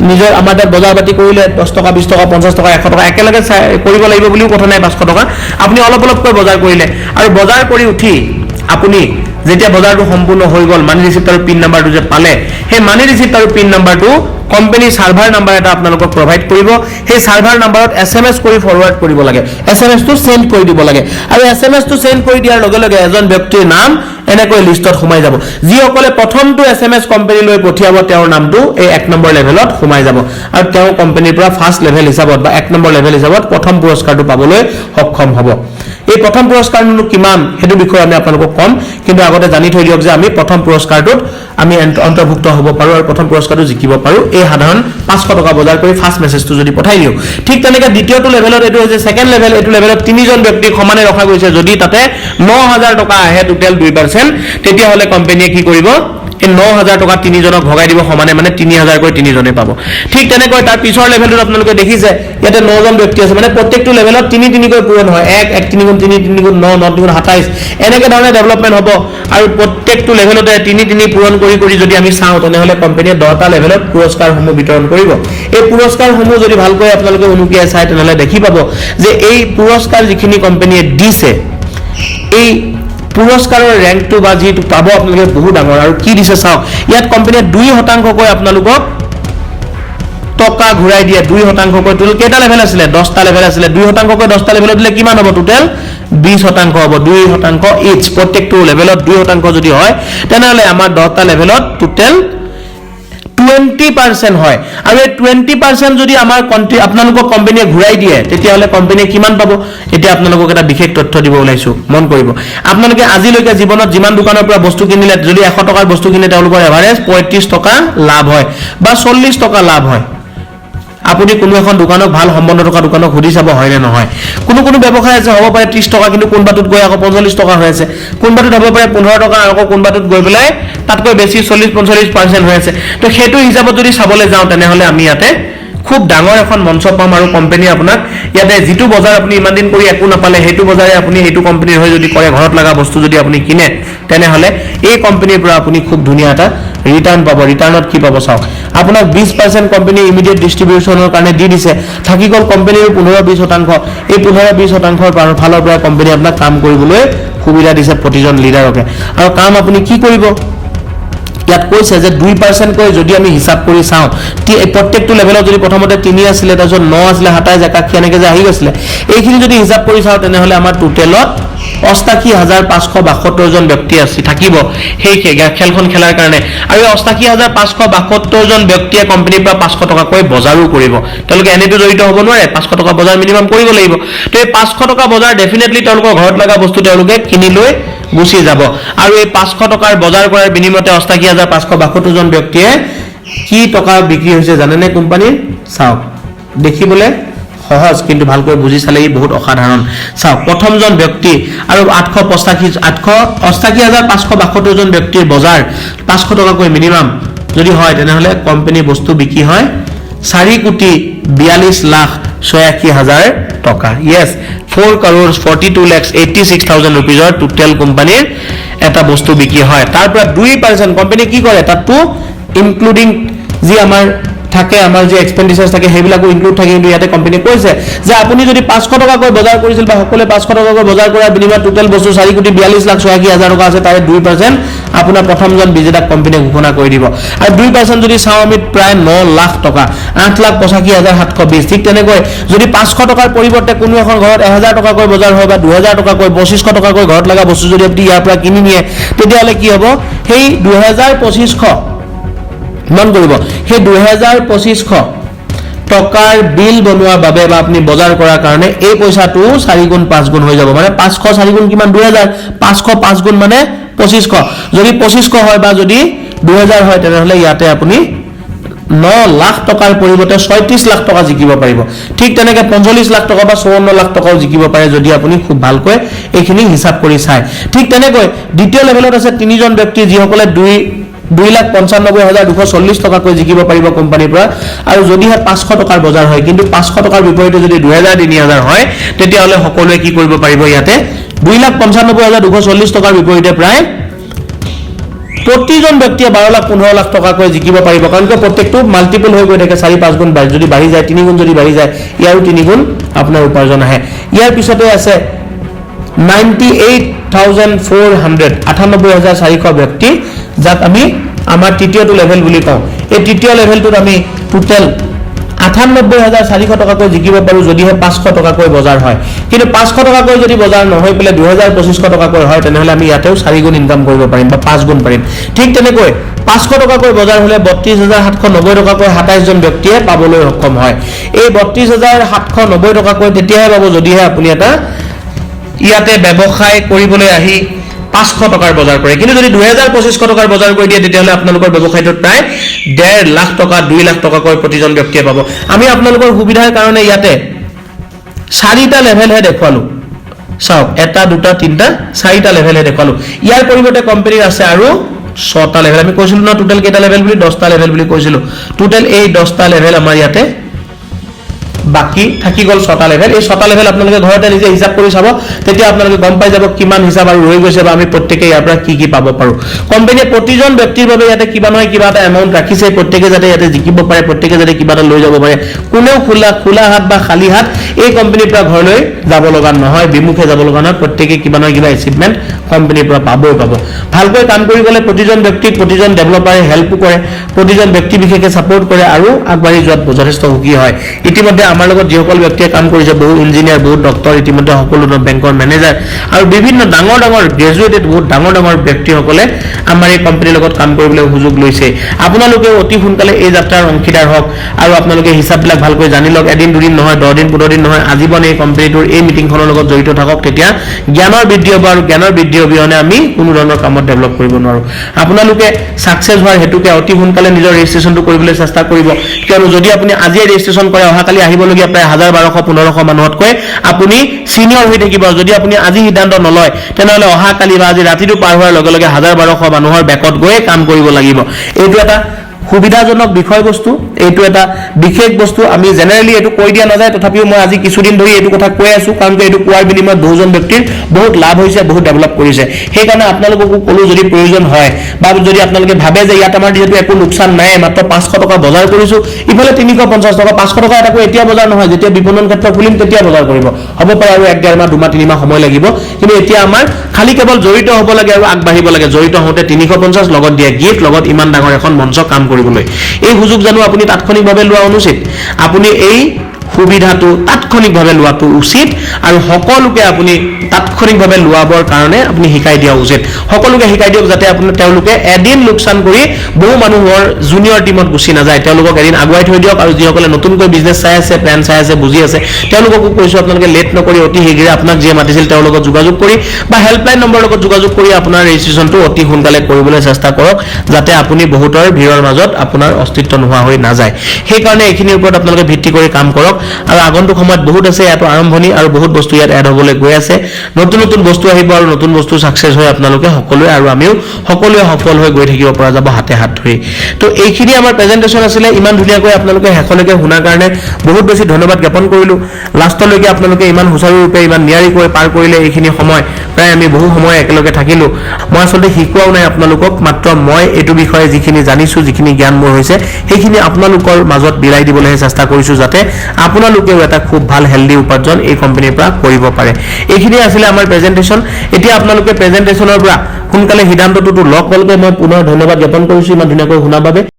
নিজৰ আমাৰ তাত বজাৰ বাতি কৰিলে 10 টকা 20 টকা 50 টকা 100 টকা একেলগে কৰিব লাগিব বুলিও কথা নাই 500 টকা আপুনি অলপ অলপকৈ বজাৰ কৰিলে আৰু বজাৰ কৰি উঠি আপুনি যেতিয়া বজাৰটো সম্পূৰ্ণ হৈ গ'ল মানি ৰিসিপ্ট আৰু পিন নাম্বাৰটো যে পালে সেই মানি ৰিসিপ্ট আৰু পিন নাম্বাৰটো কোম্পানী সাৰ্ভাৰ নাম্বাৰ এটা আপোনালোকক প্ৰভাইড কৰিব সেই সাৰ্ভাৰ নাম্বাৰত এসএমএস কৰি ফৰৱাৰ্ড কৰিব লাগে এসএমএস টো সেন্ড কৰি দিব লাগে আৰু এসএমএস টো সেন্ড কৰি দিয়াৰ লগে লগে এজন ব্যক্তিৰ নাম এনেকৈ লিষ্টত সোমাই যাব যিসকলে প্ৰথমটো এসএমএস কোম্পানী লৈ পঠিয়াব তেওঁৰ নামটো এই 1 নম্বৰ লেভেলত সোমাই যাব আৰু তেওঁ কোম্পানীৰ পৰা ফাৰ্ষ্ট লেভেল হিচাপত বা 1 নম্বৰ লেভেল হিচাপত প্ৰথম পুৰস্কাৰটো পাবলৈ সক্ষম হ'ব এই প্ৰথম পুৰস্কাৰটো কিমান হেতু বিষয়ে আমি আপোনালোকক কম কিন্তু আগতে জানি থৈ দিয়ক যে আমি প্ৰথম পুৰস্কাৰটোত আমি অন্তৰ্ভুক্ত হ'ব পাৰো আৰু প্ৰথম পুৰস্কাৰটো জিকিব পাৰো এই সাধাৰণ 500 টকা বজাৰ কৰি ফাৰ্ষ্ট মেছেজটো যদি পঠাই দিও ঠিক তেনেকৈ দ্বিতীয়টো লেভেলত এটো হৈছে সেকেন্ড লেভেল এটো লেভেলত তিনিজন ব্যক্তি সমানে ৰখা গৈছে যদি তাতে 9000 টকা আহে টোটাল 2% তেতিয়া হলে কোম্পানীয়ে কি কৰিব এই 9000 টকা তিনিজনক ভগাই দিব সমানে মানে 3000 কৈ তিনিজনে পাব ঠিক তেনেকৈ তাৰ পিছৰ লেভেলত আপোনালোকে দেখিছে ইয়াতে 9 জন ব্যক্তি আছে মানে প্ৰত্যেকটো লেভেলত 3 কৈ পূৰণ হয় 1 1 3 গুণ 3 3 গুণ 9 9 গুণ 27 এনেকৈ ধৰণে ডেভেলপমেন্ট হ'ব আৰু প্ৰত্যেকটো লেভেলতে 3 পূৰণ কৰি যদি আমি চাও তেনেহলে কোম্পানীয়ে 10টা লেভেলত পুৰস্কাৰসমূহ বিতৰণ কৰিব এই পুৰস্কাৰসমূহ যদি ভালকৈ আপোনালোকে অনুকিয়াই চাই তেনেহলে দেখি পাব যে এই পুৰস্কাৰ যিখিনি কোম্পানীয়ে দিছে এই পুৰস্কাৰৰ ৰেংকটো বা যেটো পাব আপোনালোকে বহুত ডাঙৰ আৰু কি দিছে চাও ইয়াত কোম্পানীয়ে 2% কৈ আপোনালোকক টকা ঘূৰাই দিয়ে 2% কৈ টোটাল কেটা লেভেল আছিল 10টা লেভেল আছিল 2% কৈ 10টা লেভেলত দিলে কিমান হ'ব টোটাল 20% হ'ব 2% ইচ প্ৰত্যেকটো লেভেলত 2% যদি হয় তেনেহলে আমাৰ 10টা লেভেলত টোটাল 20% হয় আৰু এই 20% যদি আমাৰ আপোনালোকৰ কোম্পানীয়ে ঘূৰাই দিয়ে তেতিয়াহলে কোম্পানীয়ে কিমান পাব এতিয়া আপোনালোকক এটা বিশেষ তথ্য দিব ওলাইছো মন কৰিব আপোনালোকে আজিলৈকে জীৱনত যিমান দোকানৰ পৰা বস্তু কিনিলে যদি 100 টকাৰ বস্তু কিনে তেওঁলোকৰ এভাৰেজ 35 টকা লাভ হয় বা 40 টকা লাভ হয় আপুনি কোনো এখন দোকানক ভাল সম্বন্ধ থকা দোকানক হুদি চাব হয় নে নহয় কোনো ব্যৱসায় আছে হ'ব পাৰে 30 টকা কিন্তু কোনবাটোত গৈ আকৌ 45 টকা হৈ আছে কোনবাটোত হ'ব পাৰে 15 টকা আকৌ কোনবাটোত গৈ পেলাই তাতকৈ বেছি 40-45% হৈ আছে তো সেইটো হিচাপত যদি চাবলৈ যাওঁ তেনেহলে আমি ইয়াতে খুব ডাঙৰ এখন মঞ্চ পাম আৰু কোম্পানী আপোনাক ইয়াতে যেটো বজাৰ আপুনি ইমান দিন কৰি একো নাপালে হেতু বজাৰে আপুনি হেতু কোম্পানীৰ হৈ যদি কৰে ঘৰত লাগা বস্তু যদি আপুনি কিনে তেনেহলে এই কোম্পানীৰ পৰা আপুনি খুব ধুনীয়া এটা ৰিটাৰ্ণ পাব ৰিটাৰ্ণত কি পাব চাওক আপোনাক 20% কোম্পানী ইমিডিয়েট ডিস্ট্ৰিবিউচনৰ কাৰণে দি দিছে থাকি গল কোম্পানীৰ 15-20% এই 15-20%ৰ ফালৰ পৰা কোম্পানী আপোনাক কাম কৰিবলৈ সুবিধা দিছে প্ৰতিজন লিডাৰকে আৰু কাম আপুনি কি কৰিব ইয়াত কৈছে যে 2% কৈ যদি আমি হিসাব কৰি চাও প্ৰত্যেকটো লেভেলত যদি প্ৰথমতে 3 আছিল তাৰপিছত 9 আছিল 27 একাক্ষী এনেকৈ যে আহি গৈছিল এইখিনি যদি হিসাব কৰি চাও তেনেহলে আমাৰ টোটেলত 88,572 জন ব্যক্তি আছে থাকিব সেই খেলখন খেলাৰ কাৰণে আৰু 88,572 জন ব্যক্তিয়ে কোম্পানীৰ পৰা 500 টকা কৈ বজাৰো কৰিব তেওঁলোকে এনেটো জড়িত হ'ব নোৱাৰে 500 টকা বজাৰ মিনিমাম কৰিব লাগিব তো এই 500 টকা বজাৰ ডেফিনেটলি তেওঁলোকৰ ঘৰত লাগা বস্তু তেওঁলোকে কিনি লৈ গুছি যাব আৰু এই 500 টকাৰ বজাৰ কৰাৰ বিনিময়তে 88,572 জন ব্যক্তিয়ে কি টকা বিক্ৰী হৈছে জানেনে কোম্পানীৰ চাওক দেখিবলে সহজ কিন্তু ভালকৈ বুজি চালে ই বহুত অসাধাৰণ চাওক প্ৰথমজন ব্যক্তি আৰু 88,572 জন ব্যক্তিৰ বজাৰ 500 টকা কৈ মিনিমাম যদি হয় তেনেহলে কোম্পানী বস্তু বিক্ৰী হয় 4,42,86,000 টকা ইয়েস 4,42,86,000 rupees টোটাল কোম্পানীৰ এটা বস্তু বিক্ৰী হয় তাৰ পৰা 2% কোম্পানী কি কৰে তাতো ইনক্লুডিং যি আমাৰ থাকে আমাৰ যে এক্সপেন্ডিচাৰস থাকে হেবিলাকো ইনক্লুড থাকে কিন্তু ইয়াতে কোম্পানী কৈছে যে আপুনি যদি 500 টকা কৈ বজাৰ কৰিছিল বা সকলে 500 টকা কৈ বজাৰ কৰাৰ বিনিময়ত টোটাল বস্তু 4,42,86,000 টকা আছে তাৰে 2% আপোনাৰ প্ৰথমজন বিজেতা কোম্পানীয়ে ঘোষণা কৰি দিব আৰু 2% যদি চাও আমি প্ৰায় 9 লাখ টকা 8,85,720 ঠিক তেনেকৈ যদি 500 টকাৰ পৰিৱৰ্তে কোনো এখন ঘৰত 1000 টকা কৈ বজাৰ হয় বা 2000 টকা কৈ 2500 টকা কৈ ঘৰত লাগা বস্তু যদি আপুনি ইয়াৰ পৰা কিনি নিয়ে তেতিয়াহলে কি হ'ব সেই 2000-2500 মন কৰিব সেই 2000-2500 টকাৰ বিল বনোৱাৰ বাবে বা আপুনি বজাৰ কৰাৰ কাৰণে এই পইচাটো 4 গুণ 5 গুণ হৈ যাব মানে 500 4 গুণ কিমান 2000 500 5 গুণ মানে 2500 যদি 2500 হয় বা যদি 2000 হয় তেনেহলে ইয়াতে আপুনি 9 লাখ টকাৰ পৰিৱৰ্তে 36 লাখ টকা জিকিব পাৰিব ঠিক তেনেকৈ 45 লাখ টকা বা 54 লাখ টকাও জিকিব পাৰে যদি আপুনি খুব ভালকৈ এইখিনি হিসাব কৰি চাই ঠিক তেনেকৈ দ্বিতীয় লেভেলত আছে তিনিজন ব্যক্তি যিসকলে 2,95,240 টকা কৈ জিকিব পাৰিব কোম্পানীৰ পৰা আৰু যদিহে 500 টকাৰ বজাৰ হয় কিন্তু 500 টকাৰ বিপৰীতে যদি 2,000-3,000 হয় তেতিয়াহলে সকলোৱে কি কৰিব পাৰিব ইয়াতে 2,95,240 টকাৰ বিপৰীতে প্ৰায় প্ৰতিজন ব্যক্তিয়ে 12,15 লাখ টকা কৈ জিকিব পাৰিব কাৰণ কি প্ৰত্যেকটো মাল্টিপল হৈ গৈ থাকে 4-5 গুণ যদি বাঢ়ি যায় 3 গুণ যদি বাঢ়ি যায় ইয়াৰো 3 গুণ আপোনাৰ উপাৰ্জন আহে ইয়াৰ পিছতে আছে 98,400 98,400 ব্যক্তি যাক আমি আমাৰ তৃতীয়টো লেভেল বুলি কওঁ এই তৃতীয় লেভেলটোত আমি টোটাল 98,400 টকা কৈ জিকিব পাৰো যদিহে 500 টকা কৈ বজাৰ হয় কিন্তু 500 টকা কৈ যদি বজাৰ নহয় পেলে 2,250 টকা কৈ হয় তেনেহলে আমি ইয়াতেও 4 গুণ ইনকাম কৰিব পাৰিম বা 5 গুণ পাৰিম ঠিক তেনেকৈ 500 টকা কৈ বজাৰ হলে 32,790 টকা কৈ 27 জন ব্যক্তিয়ে পাবলৈ সক্ষম হয় এই 32,790 টকা কৈ তেতিয়াহে পাব যদিহে আপুনি এটা ইয়াতে ব্যৱসায় কৰিবলৈ আহি 500 টকাৰ বজাৰ কৰে কিন্তু যদি 2,250 টকাৰ বজাৰ কৰি দিয়ে তেতিয়াহলে আপোনালোকৰ ব্যৱসায়টোত প্ৰায় 1.5 লাখ টকা 2 লাখ টকা কৈ প্ৰতিজন ব্যক্তিয়ে পাব আমি আপোনালোকৰ সুবিধাৰ কাৰণে ইয়াতে 4টা লেভেল হে দেখুৱালো চাওক 1 2 3 4টা লেভেল হে দেখুৱালো ইয়াৰ পৰিৱৰ্তে কোম্পানীৰ আছে আৰু 6টা লেভেল আমি কৈছিলো না টোটাল কেটা লেভেল বুলি 10টা লেভেল বুলি কৈছিলো টোটাল এই 10টা লেভেল আমাৰ ইয়াতে বাকি থাকি গল 6টা লেভেল এই 6টা লেভেল আপোনালোকে ঘৰতে নিজে হিসাব কৰি চাব তেতিয়া আপোনালোকে গম পাই যাব কিমান হিসাব আৰু ৰৈ গৈছে বা আমি প্ৰত্যেককে ইয়াৰ পৰা কি পাব পাৰো কোম্পানীয়ে প্ৰতিজন ব্যক্তিৰ বাবে ইয়াতে কিবা নহয় কিবা এটা এমাউন্ট ৰাখিছে প্ৰত্যেককে যাতে ইয়াতে জিকিব পাৰে প্ৰত্যেককে যাতে কিবা এটা লৈ যাব পাৰে কোনেও খোলা হাত বা খালি হাত এই কোম্পানীৰ পৰা ঘৰলৈ যাব লগা নহয় বিমুখে যাব লগা নহয় প্ৰত্যেককে কিবা নহয় কিবা এচিভমেন্ট কোম্পানীৰ পৰা পাবই পাব ভালকৈ কাম কৰি গলে প্ৰতিজন ব্যক্তিক প্ৰতিজন ডেভেলপাৰে হেল্প কৰে প্ৰতিজন ব্যক্তি বিশেষে সাপোৰ্ট কৰে আৰু আগবাঢ়ি যোৱাত যথেষ্ট সুখী হয় ইতিমধ্যে আমাৰ লগত যিসকল ব্যক্তিয়ে কাম কৰিছে বহু ইঞ্জিনিয়াৰ বহু ডক্টৰ ইতিমধ্যে সকলো বেংকৰ মেনেজাৰ আৰু বিভিন্ন ডাঙৰ ডাঙৰ গ্ৰেজুৱেটেড বহুত ডাঙৰ ডাঙৰ ব্যক্তিসকলে আমাৰ এই কোম্পানীৰ লগত কাম কৰিবলৈ সুযোগ লৈছে আপোনালোকে অতি সোনকালে এই যাত্ৰাৰ অংশীদাৰ হওক আৰু আপোনালোকে হিচাপবিলাক ভালকৈ জানি লওক এদিন দুদিন নহয় 10 দিন 15 দিন নহয় আজীৱন এই কোম্পানীটোৰ এই মিটিংখনৰ লগত জড়িত থাকক তেতিয়া জ্ঞানৰ বৃদ্ধি হ'ব আৰু জ্ঞানৰ বৃদ্ধি অবিহনে আমি কোনো ধৰণৰ কামত ডেভেলপ কৰিব নোৱাৰো আপোনালোকে সাকসেস হোৱাৰ হেতুকে অতি সোনকালে নিজৰ ৰেজিষ্ট্ৰেচনটো কৰিবলৈ চেষ্টা কৰিব কিয়নো যদি আপুনি আজি ৰেজিষ্ট্ৰেচন কৰে অহাকালি আহিবলগীয়া প্ৰায় 1200-1500 মানুহতকৈ আপুনি সিনিয়ৰ হৈ থাকিব যদি আপুনি আজি সিদ্ধান্ত নলয় তেনেহলে অহাকালি বা আজি ৰাতিটো পাৰ হোৱাৰ লগে লগে 1200 মানুহৰ বেকত গৈ কাম কৰিব লাগিব এইটো এটা সুবিধাজনক বিষয়বস্তু এইটো এটা বিশেষ বস্তু আমি জেনাৰেলি এটো কৈ দিয়া নাযায় তথাপিও মই আজি কিছুদিন ধৰি এটো কথা কৈ আছো কাৰণ এটো কোৱাৰ বিনিময়ত বহুজন ব্যক্তিৰ বহুত লাভ হৈছে বহুত ডেভেলপ কৰিছে সেই কাৰণে আপোনালোককো কলো যদি প্ৰয়োজন হয় বা যদি আপোনালোকে ভাবে যে ইয়াত আমাৰ যেটো একো লোকসান নাই মাত্ৰ 500 টকা বজাৰ কৰিছো ইফালে 350 টকা 500 টকা এটা এতিয়া বজাৰ নহয় যেতিয়া বিপণন ক্ষেত্ৰ খুলিম তেতিয়া বজাৰ কৰিব হ'ব পাৰে আৰু 1.5 মাহ 2 মাহ 3 মাহ সময় লাগিব কিন্তু এতিয়া আমাৰ খালি কেৱল জড়িত হ'ব লাগে আৰু আগবাঢ়িব লাগে জড়িত হওঁতে 350 লগত দিয়া গিফট লগত ইমান ডাঙৰ এখন মঞ্চ কাম কৰিবলৈ এই সুযোগ জানো আপুনি তাৎক্ষণিকভাৱে লোৱা অনুচিত আপুনি এই সুবিধাটো তাৎক্ষণিকভাৱে লোৱাটো উচিত আৰু সকলোকে আপুনি তাৎক্ষণিকভাৱে লোৱাবৰ কাৰণে আপুনি শিকাই দিয়া উচিত সকলোকে শিকাই দিয়ক যাতে আপুনি তেওঁলোকে এদিন লোকসান কৰি বহু মানুহৰ জুনিয়ৰ টিমত গুছি না যায় তেওঁলোকক এদিন আগুৱাই থৈ দিয়ক আৰু যিসকলে নতুনকৈ বিজনেছ চাই আছে প্ল্যান চাই আছে বুজি আছে তেওঁলোককো কৈছো আপোনালোকে লেট নকৰি অতি শীঘ্ৰে আপোনাক যে মাতিছিল তেওঁলোকক যোগাযোগ কৰি বা হেল্পলাইন নম্বৰ লগত যোগাযোগ কৰি আপোনাৰ ৰেজিষ্ট্ৰেচনটো অতি সোনকালে কৰিবলৈ চেষ্টা কৰক যাতে আপুনি বহুতৰ ভিৰৰ মাজত আপোনাৰ অস্তিত্ব নোহোৱা হৈ না যায় সেই কাৰণে এইখিনিৰ ওপৰত আপোনালোকে ভিত্তি কৰি কাম কৰক আৰু আগন্তুক সময়ত বহুত আছে ইয়াত আৰম্ভণি আৰু বহুত বস্তু ইয়াত এড হ'বলৈ গৈ আছে নতুন নতুন বস্তু আহিব আৰু নতুন বস্তু সাকসেস হৈ আপোনালোকে সকলোৱে আৰু আমিও সকলোৱে সফল হৈ গৈ থাকিব পৰা যাব হাতে হাত ধৰি তো এইখিনি আমাৰ প্ৰেজেন্টেচন আছিল ইমান ধুনীয়াকৈ আপোনালোকে হেখলৈকে শুনাৰ কাৰণে বহুত বেছি ধন্যবাদ জ্ঞাপন কৰিলো লাষ্টলৈকে আপোনালোকে ইমান হুঁচাৰুৰূপে ইমান নিয়াৰিকৈ পাৰ কৰিলে এইখিনি সময় প্ৰায় আমি বহু সময় একেলগে থাকিলো মই আসলে শিকোৱাও নাই আপোনালোকক মাত্ৰ মই এটো বিষয়ে যিখিনি জানিছো যিখিনি জ্ঞান মোৰ হৈছে সেইখিনি আপোনালোকৰ মাজত বিলাই দিবলৈ চেষ্টা কৰিছো যাতে আপোনালোকেও এটা খুব ভাল হেলদি উপাৰ্জন এই কোম্পানীৰ পৰা কৰিব পাৰে এইখিনি আছিল আমাৰ প্ৰেজেন্টেচন এতিয়া আপোনালোকে প্ৰেজেন্টেচনৰ পৰা সোনকালে সিদ্ধান্তটো লওক বলকে মই পুনৰ ধন্যবাদ জ্ঞাপন কৰিছো ইমান ধুনীয়াকৈ শুনাৰ বাবে